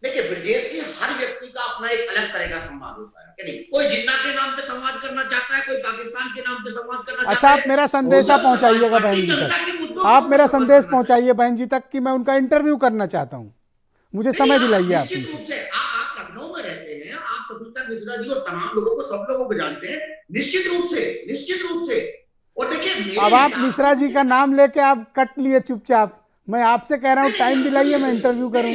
देखिए ब्रजेश जी, हर व्यक्ति का अपना एक अलग तरह का संवाद होता है कि नहीं। कोई जिन्ना के नाम पे संवाद करना चाहता है, कोई पाकिस्तान के नाम पे संवाद करना अच्छा, आप मेरा संदेशा पहुंचाइएगा बहन जी तक। आप मेरा संदेश पहुंचाइए बहन जी तक कि मैं उनका इंटरव्यू करना चाहता हूं। मुझे समय दिलाइए। आप लखनऊ में रहते हैं, आप सतीश मिश्रा जी और तमाम लोगों को, सब लोगों को जानते हैं, निश्चित रूप से। और देखिए, अब आप मिश्रा जी का नाम लेके आप कट लिए चुपचाप। मैं आपसे कह रहा हूँ टाइम दिलाइए, मैं इंटरव्यू करूँ।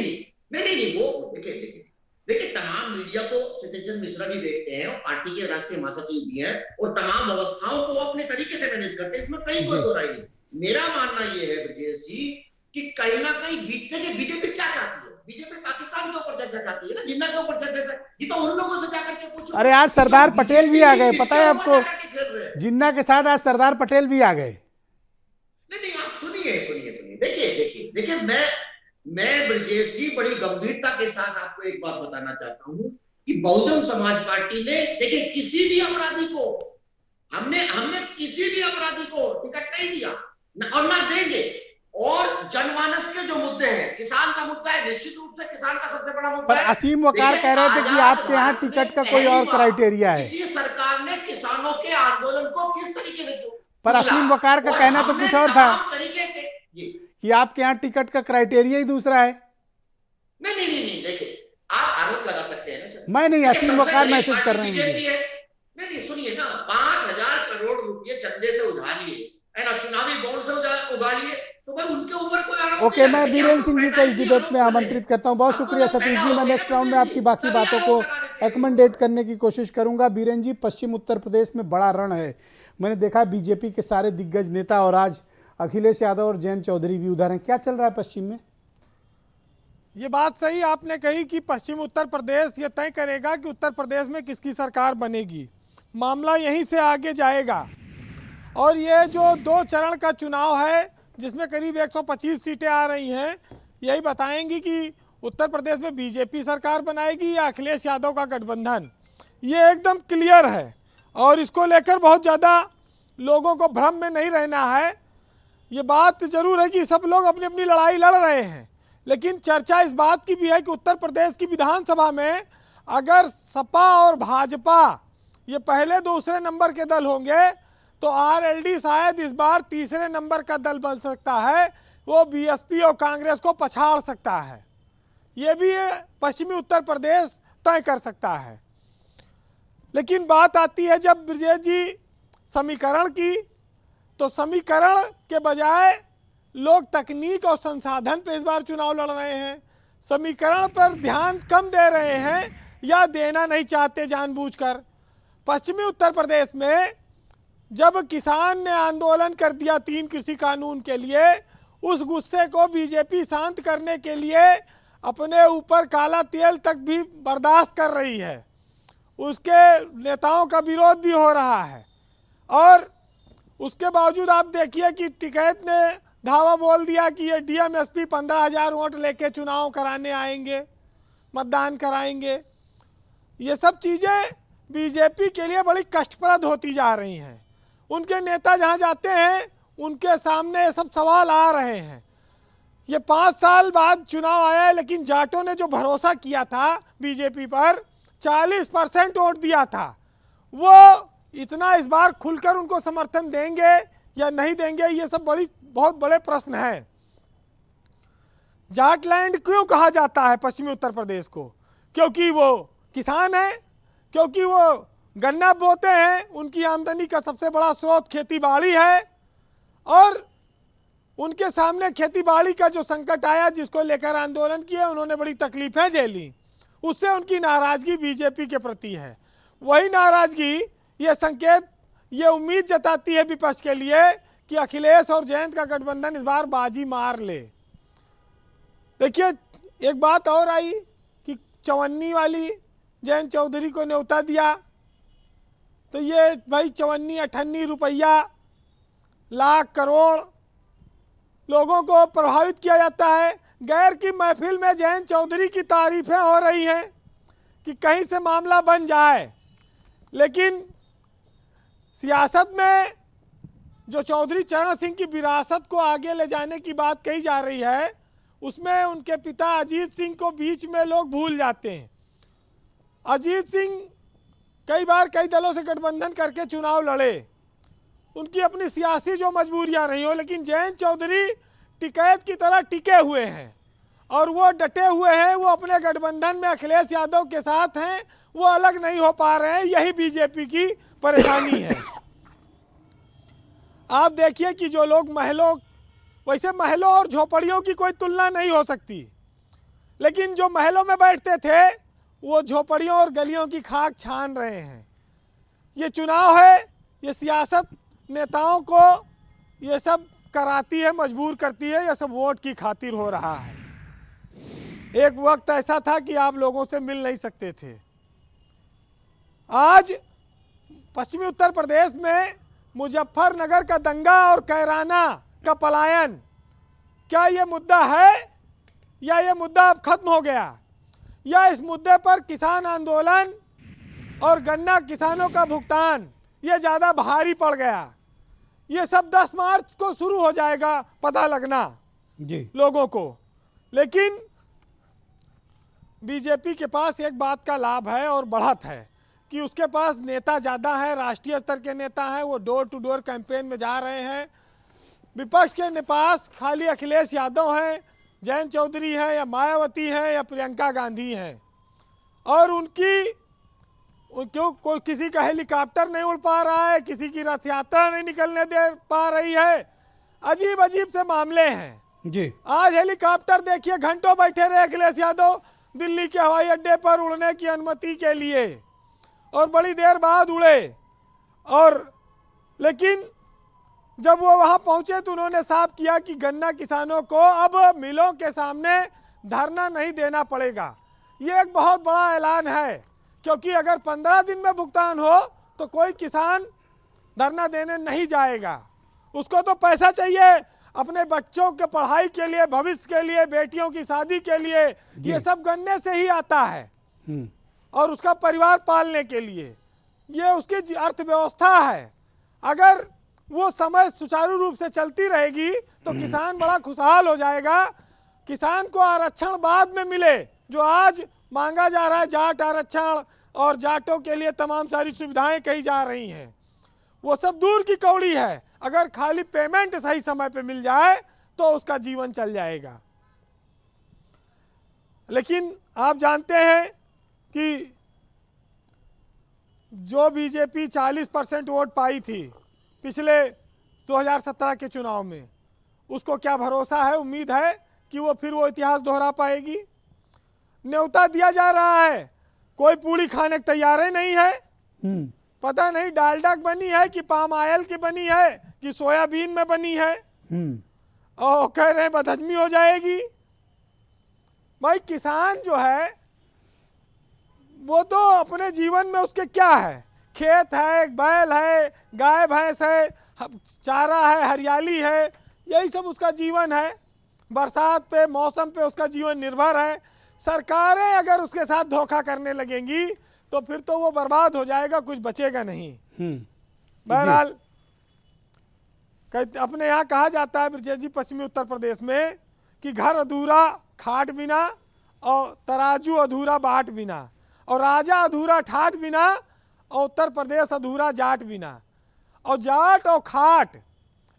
नहीं, वो देखिए, देखिए तमाम मीडिया को सतीश मिश्रा जी देखते हैं और पार्टी के राष्ट्रीय महासचिव भी हैं और तमाम व्यवस्थाओं को अपने तरीके से मैनेज करते हैं, इसमें कहीं कोई दो राय नहीं। मेरा मानना यह है ब्रजेश जी कि कहीं ना कहीं बीजेपी क्या चाहती है, बीजेपी पाकिस्तान के ऊपर चर्चा चाहती है ना, जिन्ना के ऊपर चर्चा, ये तो उन लोगों से जाकर के पूछो। अरे आज सरदार पटेल भी आ गए, पता है आपको, जिन्ना के साथ आज सरदार पटेल भी आ गए। नहीं आप सुनिए, देखिए मैं ब्रजेश जी बड़ी गंभीरता के साथ आपको एक बात बताना चाहता हूं कि बहुजन समाज पार्टी ने, देखिए किसी भी अपराधी को हमने किसी भी अपराधी को टिकट नहीं दिया और ना देंगे। और जनमानस के जो मुद्दे हैं, किसान का मुद्दा है, निश्चित रूप से किसान का सबसे बड़ा मुद्दा पर है। असीम वकार कह रहे थे कि आपके यहाँ टिकट का कोई और क्राइटेरिया है। इसी सरकार ने किसानों के आंदोलन को किस तरीके से पर असीम वकार का कहना तो कुछ और था कि आपके यहाँ टिकट का क्राइटेरिया ही दूसरा है। नहीं देखिए आप आरोप लगा सकते हैं ना सर। मैं नहीं, असीम वकार मैसेज कर रहे हैं मुझे। नहीं सुनिए ना, 5,000 करोड़ रुपए चंदे से उठा लिए है ना, चुनावी बॉन्ड से उगा लिए, तो भाई उनके ऊपर कोई आरोप ओके, मैं बीरेन्द्र सिंह जी को इस डिबेट में आमंत्रित करता हूं। बहुत शुक्रिया सतीश जी। मैं नेक्स्ट राउंड में आपकी बाकी बातों को एकमेंडेट करने की कोशिश करूंगा। बीरेन्द्र जी, पश्चिम उत्तर प्रदेश में बड़ा रण है। मैंने देखा बीजेपी के सारे दिग्गज नेता और आज अखिलेश यादव और जयंत चौधरी भी उधर हैं। क्या चल रहा है पश्चिम में? ये बात सही आपने कही कि पश्चिम उत्तर प्रदेश ये तय करेगा कि उत्तर प्रदेश में किसकी सरकार बनेगी। मामला यहीं से आगे जाएगा और ये जो 2 चरण का चुनाव है जिसमें करीब 125 सीटें आ रही हैं, यही बताएंगी कि उत्तर प्रदेश में बीजेपी सरकार बनाएगी या अखिलेश यादव का गठबंधन। ये एकदम क्लियर है और इसको लेकर बहुत ज़्यादा लोगों को भ्रम में नहीं रहना है। ये बात जरूर है कि सब लोग अपनी अपनी लड़ाई लड़ रहे हैं, लेकिन चर्चा इस बात की भी है कि उत्तर प्रदेश की विधानसभा में अगर सपा और भाजपा ये पहले दूसरे नंबर के दल होंगे तो आरएलडी शायद इस बार तीसरे नंबर का दल बन सकता है। वो बीएसपी और कांग्रेस को पछाड़ सकता है। ये भी पश्चिमी उत्तर प्रदेश तय कर सकता है। लेकिन बात आती है जब ब्रजेश जी समीकरण की, तो समीकरण के बजाय लोग तकनीक और संसाधन पे इस बार चुनाव लड़ रहे हैं। समीकरण पर ध्यान कम दे रहे हैं या देना नहीं चाहते जानबूझकर। पश्चिमी उत्तर प्रदेश में जब किसान ने आंदोलन कर दिया 3 कृषि कानून के लिए, उस गुस्से को बीजेपी शांत करने के लिए अपने ऊपर काला तेल तक भी बर्दाश्त कर रही है। उसके नेताओं का विरोध भी हो रहा है और उसके बावजूद आप देखिए कि टिकैत ने धावा बोल दिया कि ये डीएमएसपी 15,000 वोट लेके चुनाव कराने आएंगे, मतदान कराएंगे। ये सब चीज़ें बीजेपी के लिए बड़ी कष्टप्रद होती जा रही हैं। उनके नेता जहां जाते हैं उनके सामने ये सब सवाल आ रहे हैं। ये 5 साल बाद चुनाव आया है, लेकिन जाटों ने जो भरोसा किया था बीजेपी पर, 40% वोट दिया था, वो इतना इस बार खुलकर उनको समर्थन देंगे या नहीं देंगे, ये सब बहुत बड़े प्रश्न हैं। जाटलैंड क्यों कहा जाता है पश्चिमी उत्तर प्रदेश को? क्योंकि वो किसान है, क्योंकि वो गन्ना बोते हैं, उनकी आमदनी का सबसे बड़ा स्रोत खेती बाड़ी है और उनके सामने खेती बाड़ी का जो संकट आया, जिसको लेकर आंदोलन किए, उन्होंने बड़ी तकलीफें झेली, उससे उनकी नाराजगी बीजेपी के प्रति है। वही नाराजगी ये संकेत, ये उम्मीद जताती है विपक्ष के लिए कि अखिलेश और जयंत का गठबंधन इस बार बाजी मार ले। देखिए एक बात और आई कि चवन्नी वाली जयंत चौधरी को न्योता दिया, तो ये भाई 54-58 रुपया लाख करोड़ लोगों को प्रभावित किया जाता है। गैर की महफिल में जयंत चौधरी की तारीफें हो रही हैं कि कहीं से मामला बन जाए, लेकिन सियासत में जो चौधरी चरण सिंह की विरासत को आगे ले जाने की बात कही जा रही है, उसमें उनके पिता अजीत सिंह को बीच में लोग भूल जाते हैं। अजीत सिंह कई बार कई दलों से गठबंधन करके चुनाव लड़े, उनकी अपनी सियासी जो मजबूरियां रही हो, लेकिन जयंत चौधरी टिकैत की तरह टिके हुए हैं और वो डटे हुए हैं। वो अपने गठबंधन में अखिलेश यादव के साथ हैं, वो अलग नहीं हो पा रहे हैं। यही बीजेपी की परेशानी है। आप देखिए कि जो लोग महलों, वैसे महलों और झोपड़ियों की कोई तुलना नहीं हो सकती, लेकिन जो महलों में बैठते थे वो झोपड़ियों और गलियों की खाक छान रहे हैं। ये चुनाव है, ये सियासत नेताओं को ये सब कराती है, मजबूर करती है, ये सब वोट की खातिर हो रहा है। एक वक्त ऐसा था कि आप लोगों से मिल नहीं सकते थे। आज पश्चिमी उत्तर प्रदेश में मुजफ्फरनगर का दंगा और कैराना का पलायन, क्या ये मुद्दा है या ये मुद्दा अब खत्म हो गया, या इस मुद्दे पर किसान आंदोलन और गन्ना किसानों का भुगतान ये ज़्यादा भारी पड़ गया? ये सब 10 मार्च को शुरू हो जाएगा पता लगना जी लोगों को। लेकिन बीजेपी के पास एक बात का लाभ है और बढ़त है कि उसके पास नेता ज़्यादा है, राष्ट्रीय स्तर के नेता हैं, वो डोर टू डोर कैंपेन में जा रहे हैं। विपक्ष के पास खाली अखिलेश यादव हैं, जयंत चौधरी हैं, या मायावती हैं, या प्रियंका गांधी हैं, और क्यों कोई किसी का हेलीकॉप्टर नहीं उड़ पा रहा है, किसी की रथ यात्रा नहीं निकलने दे पा रही है। अजीब अजीब से मामले हैं जी। आज हेलीकॉप्टर देखिए घंटों बैठे रहे अखिलेश यादव दिल्ली के हवाई अड्डे पर उड़ने की अनुमति के लिए, और बड़ी देर बाद उड़े, और लेकिन जब वो वहां पहुंचे तो उन्होंने साफ किया कि गन्ना किसानों को अब मिलों के सामने धरना नहीं देना पड़ेगा। ये एक बहुत बड़ा ऐलान है, क्योंकि अगर 15 दिन में भुगतान हो तो कोई किसान धरना देने नहीं जाएगा। उसको तो पैसा चाहिए अपने बच्चों के पढ़ाई के लिए, भविष्य के लिए, बेटियों की शादी के लिए, ये सब गन्ने से ही आता है, और उसका परिवार पालने के लिए ये उसकी अर्थव्यवस्था है। अगर वो समय सुचारू रूप से चलती रहेगी तो किसान बड़ा खुशहाल हो जाएगा। किसान को आरक्षण बाद में मिले, जो आज मांगा जा रहा है, जाट आरक्षण और जाटों के लिए तमाम सारी सुविधाएं कही जा रही हैं, वो सब दूर की कौड़ी है। अगर खाली पेमेंट सही समय पे मिल जाए तो उसका जीवन चल जाएगा। लेकिन आप जानते हैं कि जो बीजेपी 40% वोट पाई थी पिछले 2017 के चुनाव में, उसको क्या भरोसा है, उम्मीद है कि वो फिर वो इतिहास दोहरा पाएगी? न्योता दिया जा रहा है, कोई पूरी खाने को तैयार ही नहीं है। पता नहीं डालडा बनी है कि पाम ऑयल की बनी है कि सोयाबीन में बनी है, और कह रहे हैं बदहजमी हो जाएगी। भाई किसान जो है वो तो अपने जीवन में उसके क्या है, खेत है, बैल है, गाय भैंस है, चारा है, हरियाली है, यही सब उसका जीवन है। बरसात पे, मौसम पे उसका जीवन निर्भर है। सरकारें अगर उसके साथ धोखा करने लगेंगी तो फिर तो वो बर्बाद हो जाएगा, कुछ बचेगा नहीं। बहरहाल अपने यहाँ कहा जाता है ब्रजेश जी, पश्चिमी उत्तर प्रदेश में, कि घर अधूरा खाट बिना, और तराजू अधूरा बाट बिना, और राजा अधूरा ठाट बिना, और उत्तर प्रदेश अधूरा जाट बिना। और जाट और खाट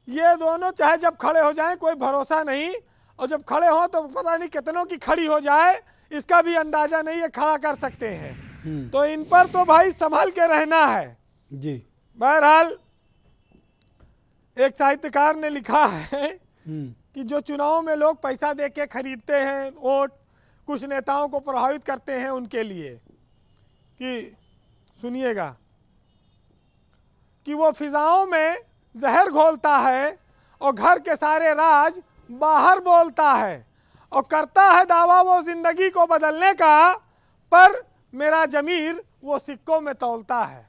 ये दोनों चाहे जब खड़े हो जाएं कोई भरोसा नहीं, और जब खड़े हो तो पता नहीं कितनों की खड़ी हो जाए, इसका भी अंदाजा नहीं, ये खड़ा कर सकते हैं। तो इन पर तो भाई संभल के रहना है जी। बहरहाल एक साहित्यकार ने लिखा है कि जो चुनाव में लोग पैसा दे के खरीदते हैं वोट, कुछ नेताओं को प्रभावित करते हैं उनके लिए, कि सुनिएगा, कि वो फिजाओं में जहर घोलता है और घर के सारे राज बाहर बोलता है, और करता है दावा वो जिंदगी को बदलने का, पर मेरा जमीर वो सिक्कों में तौलता है।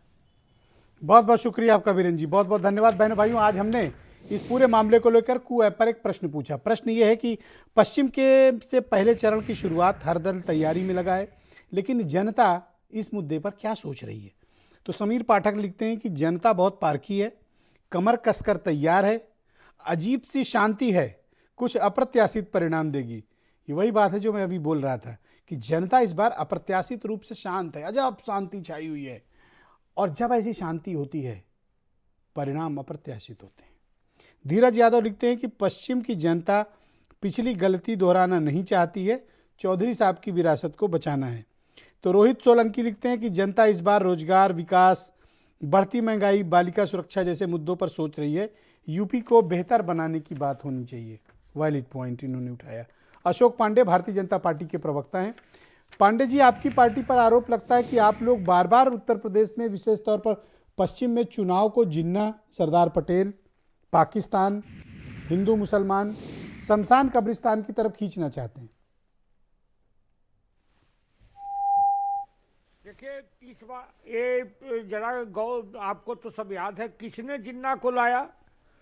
बहुत बहुत शुक्रिया आपका वीरेंद्र जी, बहुत बहुत धन्यवाद। बहनों भाइयों, आज हमने इस पूरे मामले को लेकर कू ऐप पर एक प्रश्न पूछा। प्रश्न ये है कि पश्चिम के से पहले चरण की शुरुआत हर दल तैयारी में लगा है, लेकिन जनता इस मुद्दे पर क्या सोच रही है? तो समीर पाठक लिखते हैं कि जनता बहुत पारखी है, कमर कसकर तैयार है, अजीब सी शांति है, कुछ अप्रत्याशित परिणाम देगी। ये वही बात है जो मैं अभी बोल रहा था कि जनता इस बार अप्रत्याशित रूप से शांत है, अजब शांति छाई हुई है, और जब ऐसी शांति होती है परिणाम अप्रत्याशित होते हैं। धीरज यादव लिखते हैं कि पश्चिम की जनता पिछली गलती दोहराना नहीं चाहती है, चौधरी साहब की विरासत को बचाना है। तो रोहित सोलंकी लिखते हैं कि जनता इस बार रोजगार, विकास, बढ़ती महंगाई, बालिका सुरक्षा जैसे मुद्दों पर सोच रही है। यूपी को बेहतर बनाने की बात होनी चाहिए, वैलिड पॉइंट इन्होंने उठाया। अशोक पांडे भारतीय जनता पार्टी के प्रवक्ता हैं। पांडे जी, आपकी पार्टी पर आरोप लगता है कि आप लोग बार बार उत्तर प्रदेश में, विशेष तौर पर पश्चिम में, चुनाव को जिन्ना, सरदार पटेल, पाकिस्तान, हिंदू मुसलमान, शमशान कब्रिस्तान की तरफ खींचना चाहते हैं। देखिए, तीसरा ये जरा गौर, आपको तो सब याद है किसने जिन्ना को लाया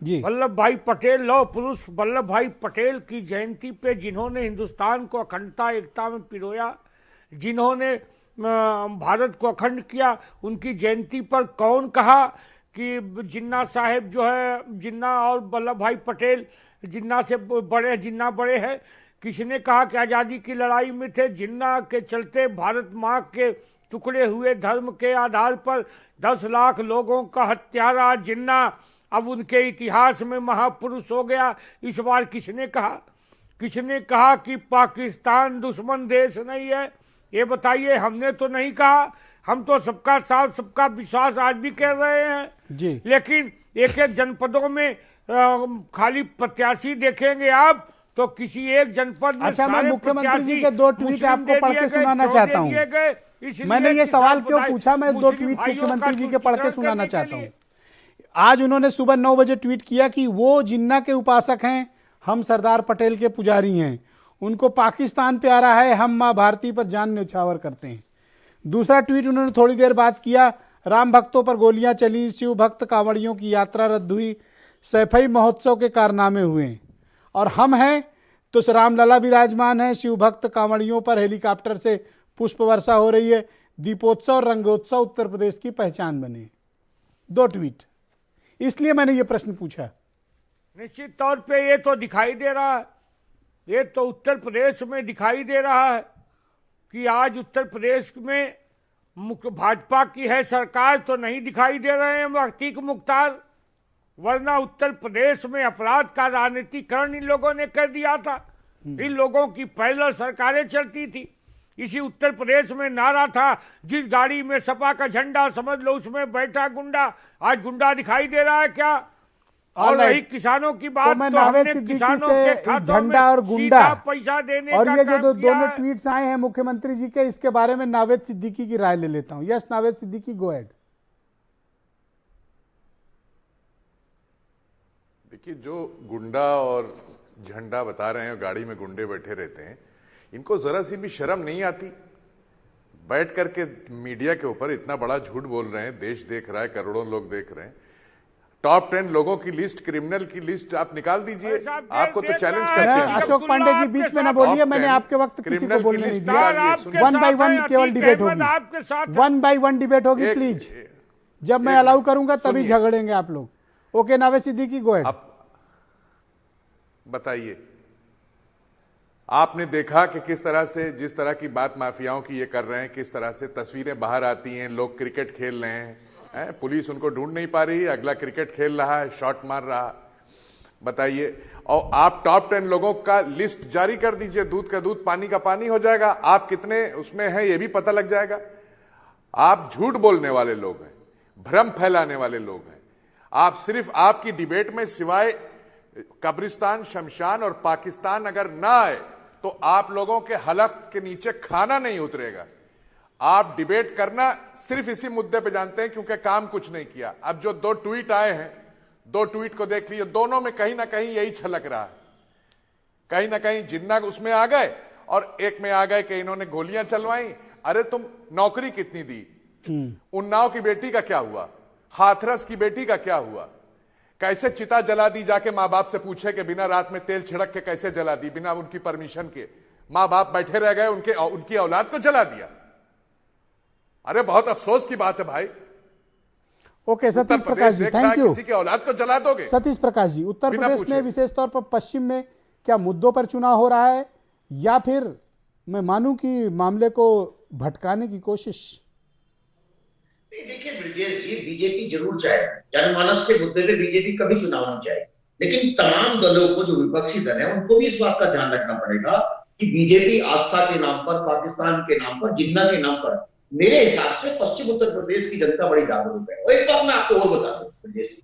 जी। वल्लभ भाई पटेल, लौह पुरुष वल्लभ भाई पटेल की जयंती पे जिन्होंने हिंदुस्तान को अखंडता एकता में पिरोया, जिन्होंने भारत को अखंड किया, उनकी जयंती पर कौन कहा कि जिन्ना साहेब जो है, जिन्ना और वल्लभ भाई पटेल जिन्ना से बड़े, जिन्ना बड़े हैं? किसने कहा कि आज़ादी की लड़ाई में थे? जिन्ना के चलते भारत माँ के टुकड़े हुए धर्म के आधार पर 10 लाख लोगों का हत्यारा जिन्ना अब उनके इतिहास में महापुरुष हो गया। इस बार किसने कहा? किसने कहा कि पाकिस्तान दुश्मन देश नहीं है? ये बताइए। हमने तो नहीं कहा, हम तो सबका साथ सबका विश्वास आज भी कह रहे हैं जी। लेकिन एक एक जनपदों में खाली प्रत्याशी देखेंगे आप तो किसी एक जनपद में अच्छा, मैं मुख्यमंत्री जी के 2 ट्वीट आपको पढ़ के सुनाना चाहता हूं। मैंने ये सवाल क्यों पूछा, मैं 2 ट्वीट मुख्यमंत्री जी के पढ़ के सुनाना चाहता हूं। आज उन्होंने सुबह 9 बजे ट्वीट किया कि वो जिन्ना के उपासक हैं, हम सरदार पटेल के पुजारी हैं, उनको पाकिस्तान प्यारा है, हम माँ भारती पर जान न्यौछावर करते हैं। दूसरा ट्वीट उन्होंने थोड़ी देर बाद किया, राम भक्तों पर गोलियां चली, शिव भक्त कांवड़ियों की यात्रा रद्द हुई, सैफई महोत्सव के कारनामे हुए, और हम हैं तो रामलला विराजमान है, शिव भक्त कांवड़ियों पर हेलीकॉप्टर से पुष्प वर्षा हो रही है, दीपोत्सव और रंगोत्सव उत्तर प्रदेश की पहचान बने। 2 ट्वीट, इसलिए मैंने ये प्रश्न पूछा। निश्चित तौर पे ये तो दिखाई दे रहा है, ये तो उत्तर प्रदेश में दिखाई दे रहा है कि आज उत्तर प्रदेश में मुख्य भाजपा की है सरकार, तो नहीं दिखाई दे रहे हैं अतीक मुख्तार, वरना उत्तर प्रदेश में अपराध का राजनीतिकरण इन लोगों ने कर दिया था। इन लोगों की पैरेलल सरकारें चलती थी। इसी उत्तर प्रदेश में नारा था, जिस गाड़ी में सपा का झंडा समझ लो उसमें बैठा गुंडा। आज गुंडा दिखाई दे रहा है क्या? और रही किसानों की बात, तो मैं तो नावेद हमने सिद्दीकी किसानों से के खातों झंडा में और गुंडा सीधा पैसा देने और का ये काम जो किया दोनों है। ट्वीट्स आए हैं मुख्यमंत्री जी के, इसके बारे में नावेद सिद्दीकी की राय ले लेता हूं। Yes Naved Siddiqui, go ahead. देखिए, जो गुंडा और झंडा बता रहे हैं, गाड़ी में गुंडे बैठे रहते हैं, इनको जरा सी भी शर्म नहीं आती? बैठ करके मीडिया के ऊपर इतना बड़ा झूठ बोल रहे हैं, देश देख रहा है, करोड़ों लोग देख रहे हैं। टॉप 10 लोगों की लिस्ट, क्रिमिनल की लिस्ट आप निकाल दीजिए, आपको तो चैलेंज करते हैं। अशोक पांडे जी बीच में ना बोलिए, मैंने आपके वक्त किसी को बोलने नहीं दिया। 1 by 1 केवल डिबेट होगी, 1 by 1 डिबेट होगी प्लीज। जब मैं अलाउ करूंगा तभी झगड़ेंगे आप लोग। Okay Naved Siddiqui, go ahead. बताइए, आपने देखा कि किस तरह से, जिस तरह की बात माफियाओं की ये कर रहे हैं, किस तरह से तस्वीरें बाहर आती हैं, लोग क्रिकेट खेल रहे हैं, पुलिस उनको ढूंढ नहीं पा रही, अगला क्रिकेट खेल रहा है, शॉट मार रहा। बताइए, और आप टॉप 10 लोगों का लिस्ट जारी कर दीजिए, दूध का दूध पानी का पानी हो जाएगा। आप कितने उसमें हैं ये भी पता लग जाएगा। आप झूठ बोलने वाले लोग हैं, भ्रम फैलाने वाले लोग हैं। आप सिर्फ, आपकी डिबेट में सिवाय कब्रिस्तान, शमशान और पाकिस्तान अगर ना आए तो आप लोगों के हलक के नीचे खाना नहीं उतरेगा। आप डिबेट करना सिर्फ इसी मुद्दे पे जानते हैं क्योंकि काम कुछ नहीं किया। अब जो 2 ट्वीट आए हैं, 2 ट्वीट को देख लीजिए, दोनों में कहीं ना कहीं यही छलक रहा है। कहीं ना कहीं जिन्ना उसमें आ गए और एक में आ गए कि इन्होंने गोलियां चलवाई। अरे तुम नौकरी कितनी दी? उन्नाव की बेटी का क्या हुआ? हाथरस की बेटी का क्या हुआ? कैसे चिता जला दी? जाके माँ बाप से पूछे कि बिना रात में तेल छिड़क के कैसे जला दी, बिना उनकी परमिशन के। माँ बाप बैठे रह गए, उनकी औलाद को जला दिया। अरे बहुत अफसोस की बात है भाई। Okay Satish Prakash ji, thank you. किसी की औलाद को जला दोगे? सतीश प्रकाश जी, उत्तर प्रदेश में विशेष तौर पर पश्चिम में क्या मुद्दों पर चुनाव हो रहा है, या फिर मैं मानूं कि मामले को भटकाने की कोशिश? देखिए ब्रिजेश जी, बीजेपी जरूर चाहे, जनमानस के मुद्दे पे बीजेपी कभी चुनाव नहीं चाहे, लेकिन तमाम दलों को, जो विपक्षी दल है, उनको भी इस बात का ध्यान रखना पड़ेगा कि बीजेपी आस्था के नाम पर, पाकिस्तान के नाम पर, जिन्ना के नाम पर, मेरे हिसाब से पश्चिम उत्तर प्रदेश की जनता बड़ी जागरूक है। और एक बात मैं आपको और बता दूं ब्रिजेश जी,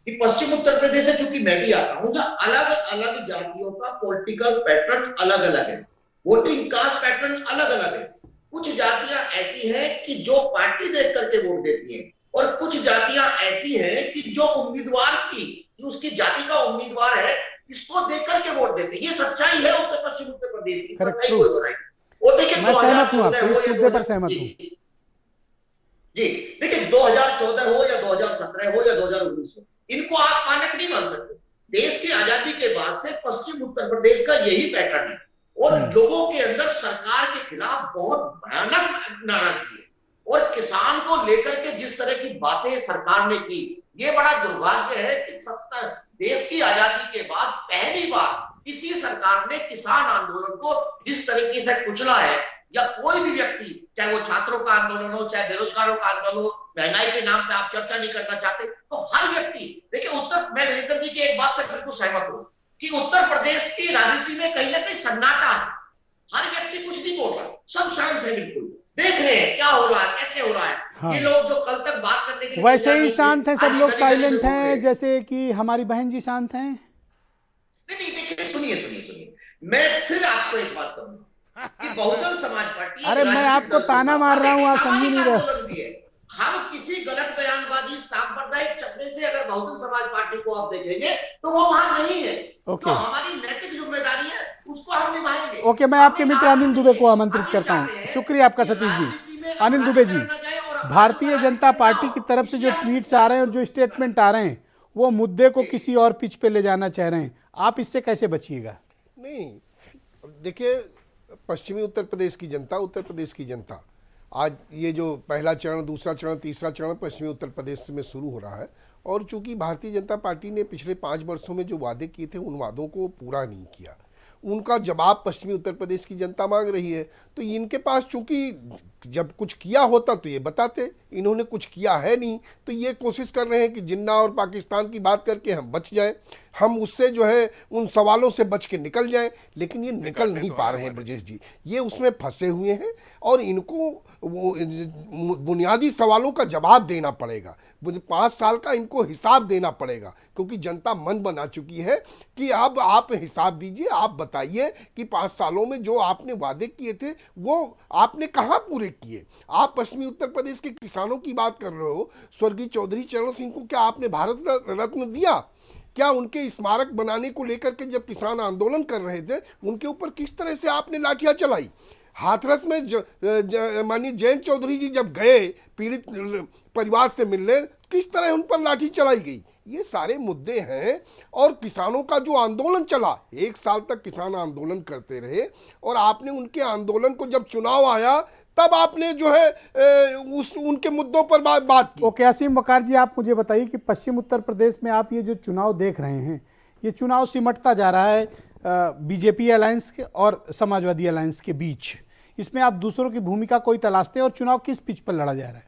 कि पश्चिम उत्तर प्रदेश से चूंकि मैं भी आता हूं, जहां अलग अलग जातियों का पॉलिटिकल पैटर्न अलग अलग है, वोटिंग कास्ट पैटर्न अलग अलग है। कुछ जातियां ऐसी हैं कि जो पार्टी देख करके वोट देती हैं, और कुछ जातियां ऐसी हैं कि जो उम्मीदवार की, उसकी जाति का उम्मीदवार है, इसको देख करके वोट देते हैं। ये सच्चाई है उत्तर पश्चिम उत्तर प्रदेश की, कोई दो नहीं। और देखिए मैं सहमत हूं आपसे, इस मुद्दे पर सहमत हूं जी। देखिए 2014 हो या 2017 हो या 2019 हो, इनको आप मानक नहीं मान सकते। देश की आजादी के बाद से पश्चिम उत्तर प्रदेश का यही पैटर्न है, और लोगों के अंदर सरकार के खिलाफ बहुत भयानक नाराजगी है। और किसान को लेकर के जिस तरह की बातें सरकार ने की, ये बड़ा दुर्भाग्य है कि देश की आजादी के बाद पहली बार किसी सरकार ने किसान आंदोलन को जिस तरीके से कुचला है, या कोई भी व्यक्ति, चाहे वो छात्रों का आंदोलन हो, चाहे बेरोजगारों का आंदोलन हो, महंगाई के नाम पे आप चर्चा नहीं करना चाहते, तो हर व्यक्ति देखिए मैं वीरेंद्र जी की एक बात से बिल्कुल सहमत हूं कि उत्तर प्रदेश की राजनीति में कहीं ना कहीं सन्नाटा है। हर व्यक्ति कुछ नहीं बोल रहा, सब शांत है, बिल्कुल देख रहे हैं क्या हो रहा है, कैसे हो रहा है। हाँ। ये लोग जो कल तक बात करने के लिए वैसे ही शांत हैं, सब लोग साइलेंट हैं, जैसे कि हमारी बहन जी शांत हैं। नहीं देखिए, सुनिए, मैं फिर आपको एक बात कहूंगा कि बहुजन समाज पार्टी, अरे मैं आपको ताना मार रहा हूं, आप समझ नहीं रहे। हम किसी गलत बयानबाजी सांप्रदायिक चक्रे से अगर बहुजन समाज पार्टी को आप देखेंगे तो वो वहां नहीं है। तो हमारी नैतिक जिम्मेदारी है, उसको हम निभाएंगे। ओके, मैं आपके मित्र अनिल दुबे को आमंत्रित करता हूं। शुक्रिया आपका सतीश जी। अनिल दुबे जी, भारतीय जनता पार्टी की तरफ से जो ट्वीट्स आ रहे हैं और जो स्टेटमेंट आ रहे हैं, वो मुद्दे को किसी और पिच पे ले जाना चाह रहे हैं, आप इससे कैसे बचिएगा? नहीं, देखिए, पश्चिमी उत्तर प्रदेश की जनता आज ये जो पहला चरण, दूसरा चरण, तीसरा चरण पश्चिमी उत्तर प्रदेश में शुरू हो रहा है, और चूंकि भारतीय जनता पार्टी ने पिछले 5 वर्षों में जो वादे किए थे, उन वादों को पूरा नहीं किया, उनका जवाब पश्चिमी उत्तर प्रदेश की जनता मांग रही है। तो इनके पास चूंकि जब कुछ किया होता तो ये बताते, इन्होंने कुछ किया है नहीं, तो ये कोशिश कर रहे हैं कि जिन्ना और पाकिस्तान की बात करके हम बच जाएं, हम उससे जो है उन सवालों से बच के निकल जाएं, लेकिन ये निकल नहीं पा रहे हैं ब्रजेश जी, ये उसमें फंसे हुए हैं, और इनको वो बुनियादी सवालों का जवाब देना पड़ेगा। 5 साल का इनको हिसाब देना पड़ेगा, क्योंकि जनता मन बना चुकी है कि अब आप हिसाब दीजिए, आप बताइए कि 5 सालों में जो आपने वादे किए थे वो आपने कहाँ पूरे किए। आप पश्चिमी उत्तर प्रदेश के किसानों की बात कर रहे हो, स्वर्गीय चौधरी चरण सिंह को क्या आपने भारत रत्न दिया? क्या उनके स्मारक बनाने को लेकर के जब किसान आंदोलन कर रहे थे, उनके ऊपर किस तरह से आपने लाठियां चलाई? हाथरस में माननीय जयंत चौधरी जी जब गए पीड़ित परिवार से मिलने, किस तरह उन पर लाठी चलाई गई? ये सारे मुद्दे हैं। और किसानों का जो आंदोलन चला, 1 साल तक किसान आंदोलन करते रहे, और आपने उनके आंदोलन को जब चुनाव आया तब आपने जो है उनके मुद्दों पर बात की। ओके, असीम वकार जी, आप मुझे बताइए कि पश्चिम उत्तर प्रदेश में आप ये जो चुनाव देख रहे हैं, ये चुनाव सिमटता जा रहा है बीजेपी अलायंस के और समाजवादी अलायंस के बीच, इसमें आप दूसरों की भूमिका कोई तलाशते हैं, और चुनाव किस पिच पर लड़ा जा रहा है?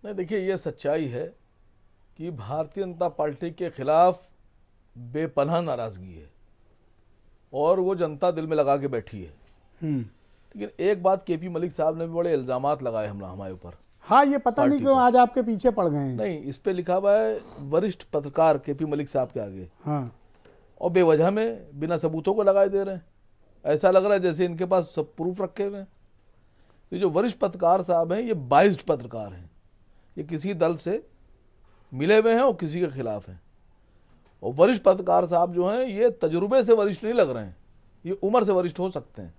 नहीं, देखिए, ये सच्चाई है कि भारतीय जनता पार्टी के खिलाफ बेपनाह नाराजगी है, और वो जनता दिल में लगा के बैठी है। लेकिन एक बात, केपी मलिक साहब ने भी बड़े इल्जामात लगाए हमारे ऊपर। हाँ, ये पता नहीं क्यों आज आपके पीछे पड़ गए हैं। नहीं, इस पे लिखा हुआ है वरिष्ठ पत्रकार केपी मलिक साहब के आगे। हाँ, और बेवजह में बिना सबूतों को लगाए दे रहे हैं। ऐसा लग रहा है जैसे इनके पास सब प्रूफ रखे हुए हैं। तो जो वरिष्ठ पत्रकार साहब हैं, ये बाइस्ड पत्रकार हैं, ये किसी दल से मिले हुए हैं और किसी के खिलाफ हैं। और वरिष्ठ पत्रकार साहब जो हैं, ये तजुर्बे से वरिष्ठ नहीं लग रहे हैं, ये उम्र से वरिष्ठ हो सकते हैं।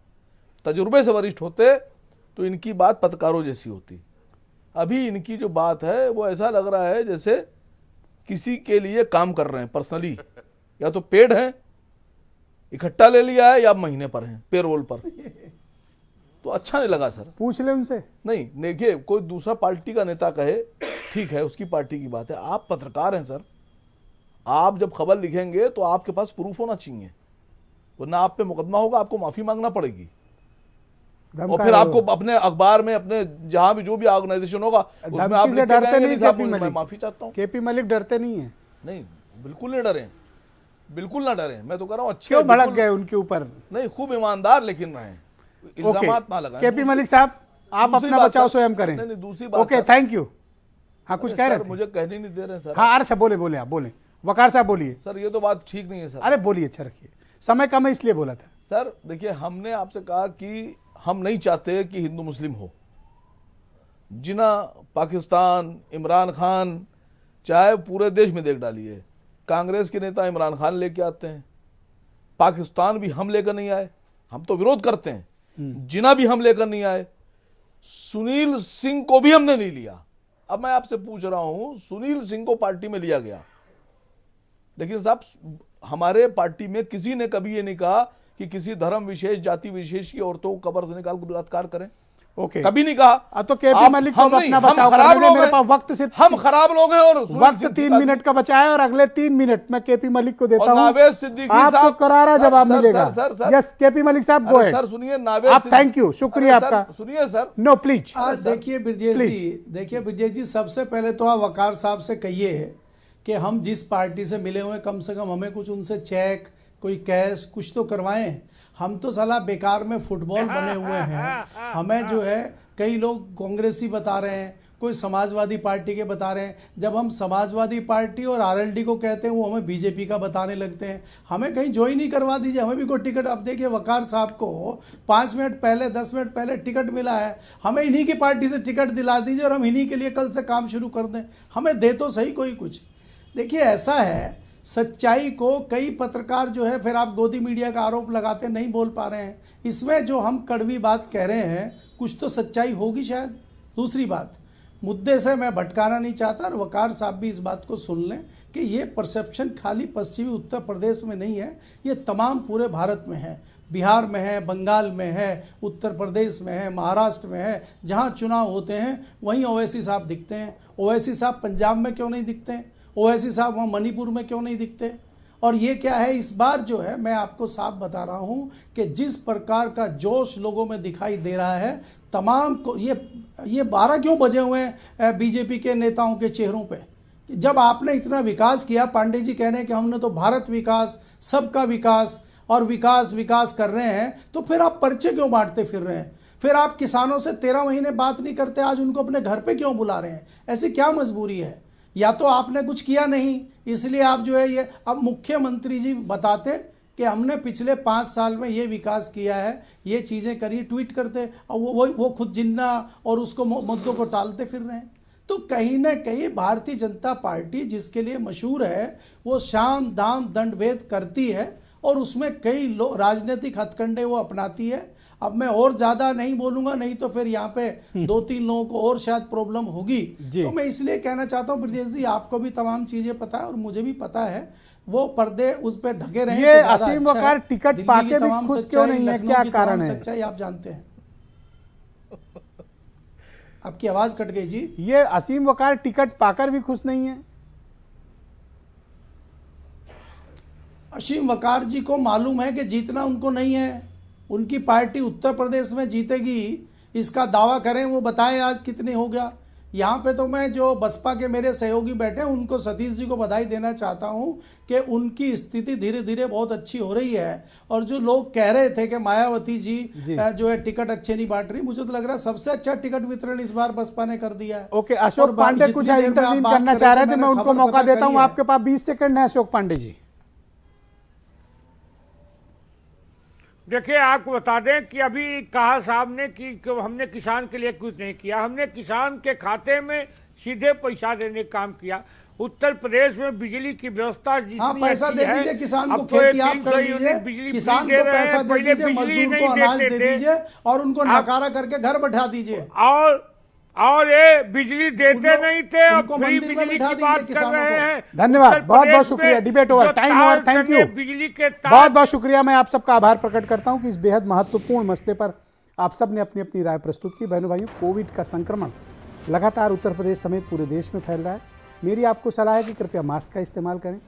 तजुर्बे से वरिष्ठ होते तो इनकी बात पत्रकारों जैसी होती। अभी इनकी जो बात है वो ऐसा लग रहा है जैसे किसी के लिए काम कर रहे हैं पर्सनली, या तो पेड हैं, इकट्ठा ले लिया है, या महीने पर हैं, पेरोल पर। तो अच्छा नहीं लगा सर। पूछ ले उनसे। नहीं, देखिए, कोई दूसरा पार्टी का नेता कहे ठीक है, उसकी पार्टी की बात है। आप पत्रकार हैं सर, आप जब खबर लिखेंगे तो आपके पास प्रूफ होना चाहिए, वरना आप पे मुकदमा होगा, आपको माफी मांगना पड़ेगी, और फिर आपको अपने अखबार में, अपने जहां भी जो भी ऑर्गेनाइजेशन होगा उसमें आप डरते नहीं। मैं माफी चाहता हूं। केपी मलिक डरते नहीं है? नहीं, बिल्कुल नहीं डरे, बिल्कुल ना डरे। मैं तो कह रहा हूं अच्छे क्यों भड़क गए उनके ऊपर? नहीं, खूब ईमानदार लेकिन रहे, इल्जामात ना लगाएं। केपी मलिक साहब, आप अपना बचाव स्वयं करें। नहीं, दूसरी बात, ओके, थैंक यू। हाँ, कुछ कह रहे थे? मुझे कहने नहीं दे रहे सर। हाँ, अच्छा, बोले आप बोले। वकार साहब बोलिए। सर, ये तो बात ठीक नहीं है सर। अरे बोलिए, अच्छा रखिए, समय कम है इसलिए बोला था। सर देखिए, हमने आपसे कहा कि हम नहीं चाहते कि हिंदू मुस्लिम हो। जिना, पाकिस्तान, इमरान खान, चाहे पूरे देश में देख डालिए, कांग्रेस के नेता इमरान खान लेके आते हैं, पाकिस्तान भी हम लेकर नहीं आए, हम तो विरोध करते हैं, जिना भी हम लेकर नहीं आए, सुनील सिंह को भी हमने नहीं लिया। अब मैं आपसे पूछ रहा हूं, सुनील सिंह को पार्टी में लिया गया, लेकिन साहब हमारे पार्टी में किसी ने कभी ये नहीं कहा कि किसी धर्म विशेष, जाति विशेष की औरतों को कब्र से निकाल कर बलात्कार करें। ओके, कभी नहीं कहा। तो केपी मलिक को अपना बचाव खराब करने लोग मेरे हैं, पास वक्त सिर्फ हम खराब लोग हैं, और वक्त 3 मिनट का बचा है और अगले 3 मिनट मैं केपी मलिक को देता हूं। नावेद सिद्दीकी आपको साहब, करारा जवाब सर, मिलेगा। Sir, sir, yes KP Malik साहब, गो अहेड। सर सुनिए, नावेद आप, थैंक यू, शुक्रिया आपका। सुनिए सर, नो प्लीज। देखिए ब्रजेश जी, सबसे पहले तो आप वकार साहब से कहिए कि हम जिस पार्टी से मिले हुए, कम से कम हमें कुछ उनसे चेक, कोई कैश कुछ तो करवाएं। हम तो साला बेकार में फुटबॉल बने हुए हैं। हमें जो है कई लोग कांग्रेसी बता रहे हैं, कोई समाजवादी पार्टी के बता रहे हैं। जब हम समाजवादी पार्टी और आरएलडी को कहते हैं, वो हमें बीजेपी का बताने लगते हैं। हमें कहीं ज्वाइन नहीं करवा दीजिए, हमें भी कोई टिकट। अब देखिए वकार साहब को 5 मिनट पहले, 10 मिनट पहले टिकट मिला है, हमें इन्हीं की पार्टी से टिकट दिला दीजिए और हम इन्हीं के लिए कल से काम शुरू कर दें। हमें दे तो सही कोई कुछ। देखिए ऐसा है, सच्चाई को कई पत्रकार जो है, फिर आप गोदी मीडिया का आरोप लगाते नहीं बोल पा रहे हैं। इसमें जो हम कड़वी बात कह रहे हैं, कुछ तो सच्चाई होगी शायद। दूसरी बात, मुद्दे से मैं भटकाना नहीं चाहता, और वकार साहब भी इस बात को सुन लें कि ये परसेप्शन खाली पश्चिमी उत्तर प्रदेश में नहीं है, ये तमाम पूरे भारत में है। बिहार में है, बंगाल में है, उत्तर प्रदेश में है, महाराष्ट्र में है। जहाँ चुनाव होते हैं वहीं ओवैसी साहब दिखते हैं। ओवैसी साहब पंजाब में क्यों नहीं दिखते हैं? ओवैसी साहब वहाँ मणिपुर में क्यों नहीं दिखते? और ये क्या है, इस बार जो है मैं आपको साफ बता रहा हूँ कि जिस प्रकार का जोश लोगों में दिखाई दे रहा है, तमाम को ये 12 क्यों बजे हुए हैं बीजेपी के नेताओं के चेहरों पे? जब आपने इतना विकास किया, पांडे जी कह रहे हैं कि हमने तो भारत विकास, सबका विकास और विकास विकास कर रहे हैं, तो फिर आप पर्चे क्यों बांटते फिर रहे हैं? फिर आप किसानों से 13 महीने बात नहीं करते, आज उनको अपने घर पे क्यों बुला रहे हैं? ऐसी क्या मजबूरी है? या तो आपने कुछ किया नहीं, इसलिए आप जो है ये, अब मुख्यमंत्री जी बताते कि हमने पिछले 5 साल में ये विकास किया है, ये चीज़ें करी, ट्वीट करते, और वो खुद जिन्ना और उसको मुद्दों को टालते फिर रहे हैं। तो कहीं ना कहीं भारतीय जनता पार्टी जिसके लिए मशहूर है, वो शाम दाम दंड भेद करती है, और उसमें कई राजनीतिक हथकंडे वो अपनाती है। अब मैं और ज़्यादा नहीं बोलूँगा, नहीं तो फिर यहाँ पे 2-3 लोगों को और शायद प्रॉब्लम होगी। तो मैं इसलिए कहना चाहता हूँ ब्रजेश जी, आपको भी तमाम चीज़ें पता है और मुझे भी पता है, वो पर्दे उस पर ढके रहे। ये असीम वकार टिकट पाके भी खुश क्यों नहीं है, क्या कारण है? सच्चाई आप जानते हैं। आपकी आवाज़ कट गई जी। ये असीम वकार टिकट पाकर भी खुश नहीं है। असीम वकार जी को मालूम है कि जीतना उनको नहीं है। उनकी पार्टी उत्तर प्रदेश में जीतेगी, इसका दावा करें, वो बताएं आज कितने हो गया। यहाँ पे तो मैं जो बसपा के मेरे सहयोगी बैठे हैं, उनको, सतीश जी को बधाई देना चाहता हूँ कि उनकी स्थिति धीरे धीरे बहुत अच्छी हो रही है। और जो लोग कह रहे थे कि मायावती जी जो है टिकट अच्छे नहीं बांट रही, मुझे तो लग रहा है सबसे अच्छा टिकट वितरण इस बार बसपा ने कर दिया है। ओके, अशोक पांडे कुछ इंटरव्यू करना चाह रहे थे, मैं उनको मौका देता हूँ। आपके पास 20 सेकंड है अशोक पांडे जी। देखिए, आपको बता दें कि अभी कहा साहब ने कि हमने किसान के लिए कुछ नहीं किया। हमने किसान के खाते में सीधे पैसा देने का काम किया। उत्तर प्रदेश में बिजली की व्यवस्था जितनी पैसा दे दीजिए किसान को, खेती आप कर लीजिए, किसान को पैसा दे दीजिए, मजदूर को अनाज दे दीजिए और उनको नकारा करके घर बैठा दीजिए। और ये बिजली देते नहीं थे, अब फ्री बिजली की बात कर रहे हैं। धन्यवाद, बहुत बहुत शुक्रिया। Debate over, time over, thank you. बिजली के बहुत बहुत शुक्रिया। मैं आप सबका आभार प्रकट करता हूं कि इस बेहद महत्वपूर्ण मसले पर आप सब ने अपनी अपनी राय प्रस्तुत की। बहनों भाइयों, कोविड का संक्रमण लगातार उत्तर प्रदेश समेत पूरे देश में फैल रहा है। मेरी आपको सलाह है कि कृपया मास्क का इस्तेमाल करें,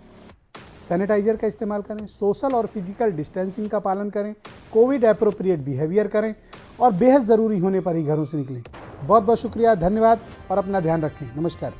सैनिटाइजर का इस्तेमाल करें, सोशल और फिजिकल डिस्टेंसिंग का पालन करें, कोविड एप्रोप्रिएट बिहेवियर करें और बेहद ज़रूरी होने पर ही घरों से निकलें। बहुत बहुत शुक्रिया, धन्यवाद और अपना ध्यान रखें। नमस्कार।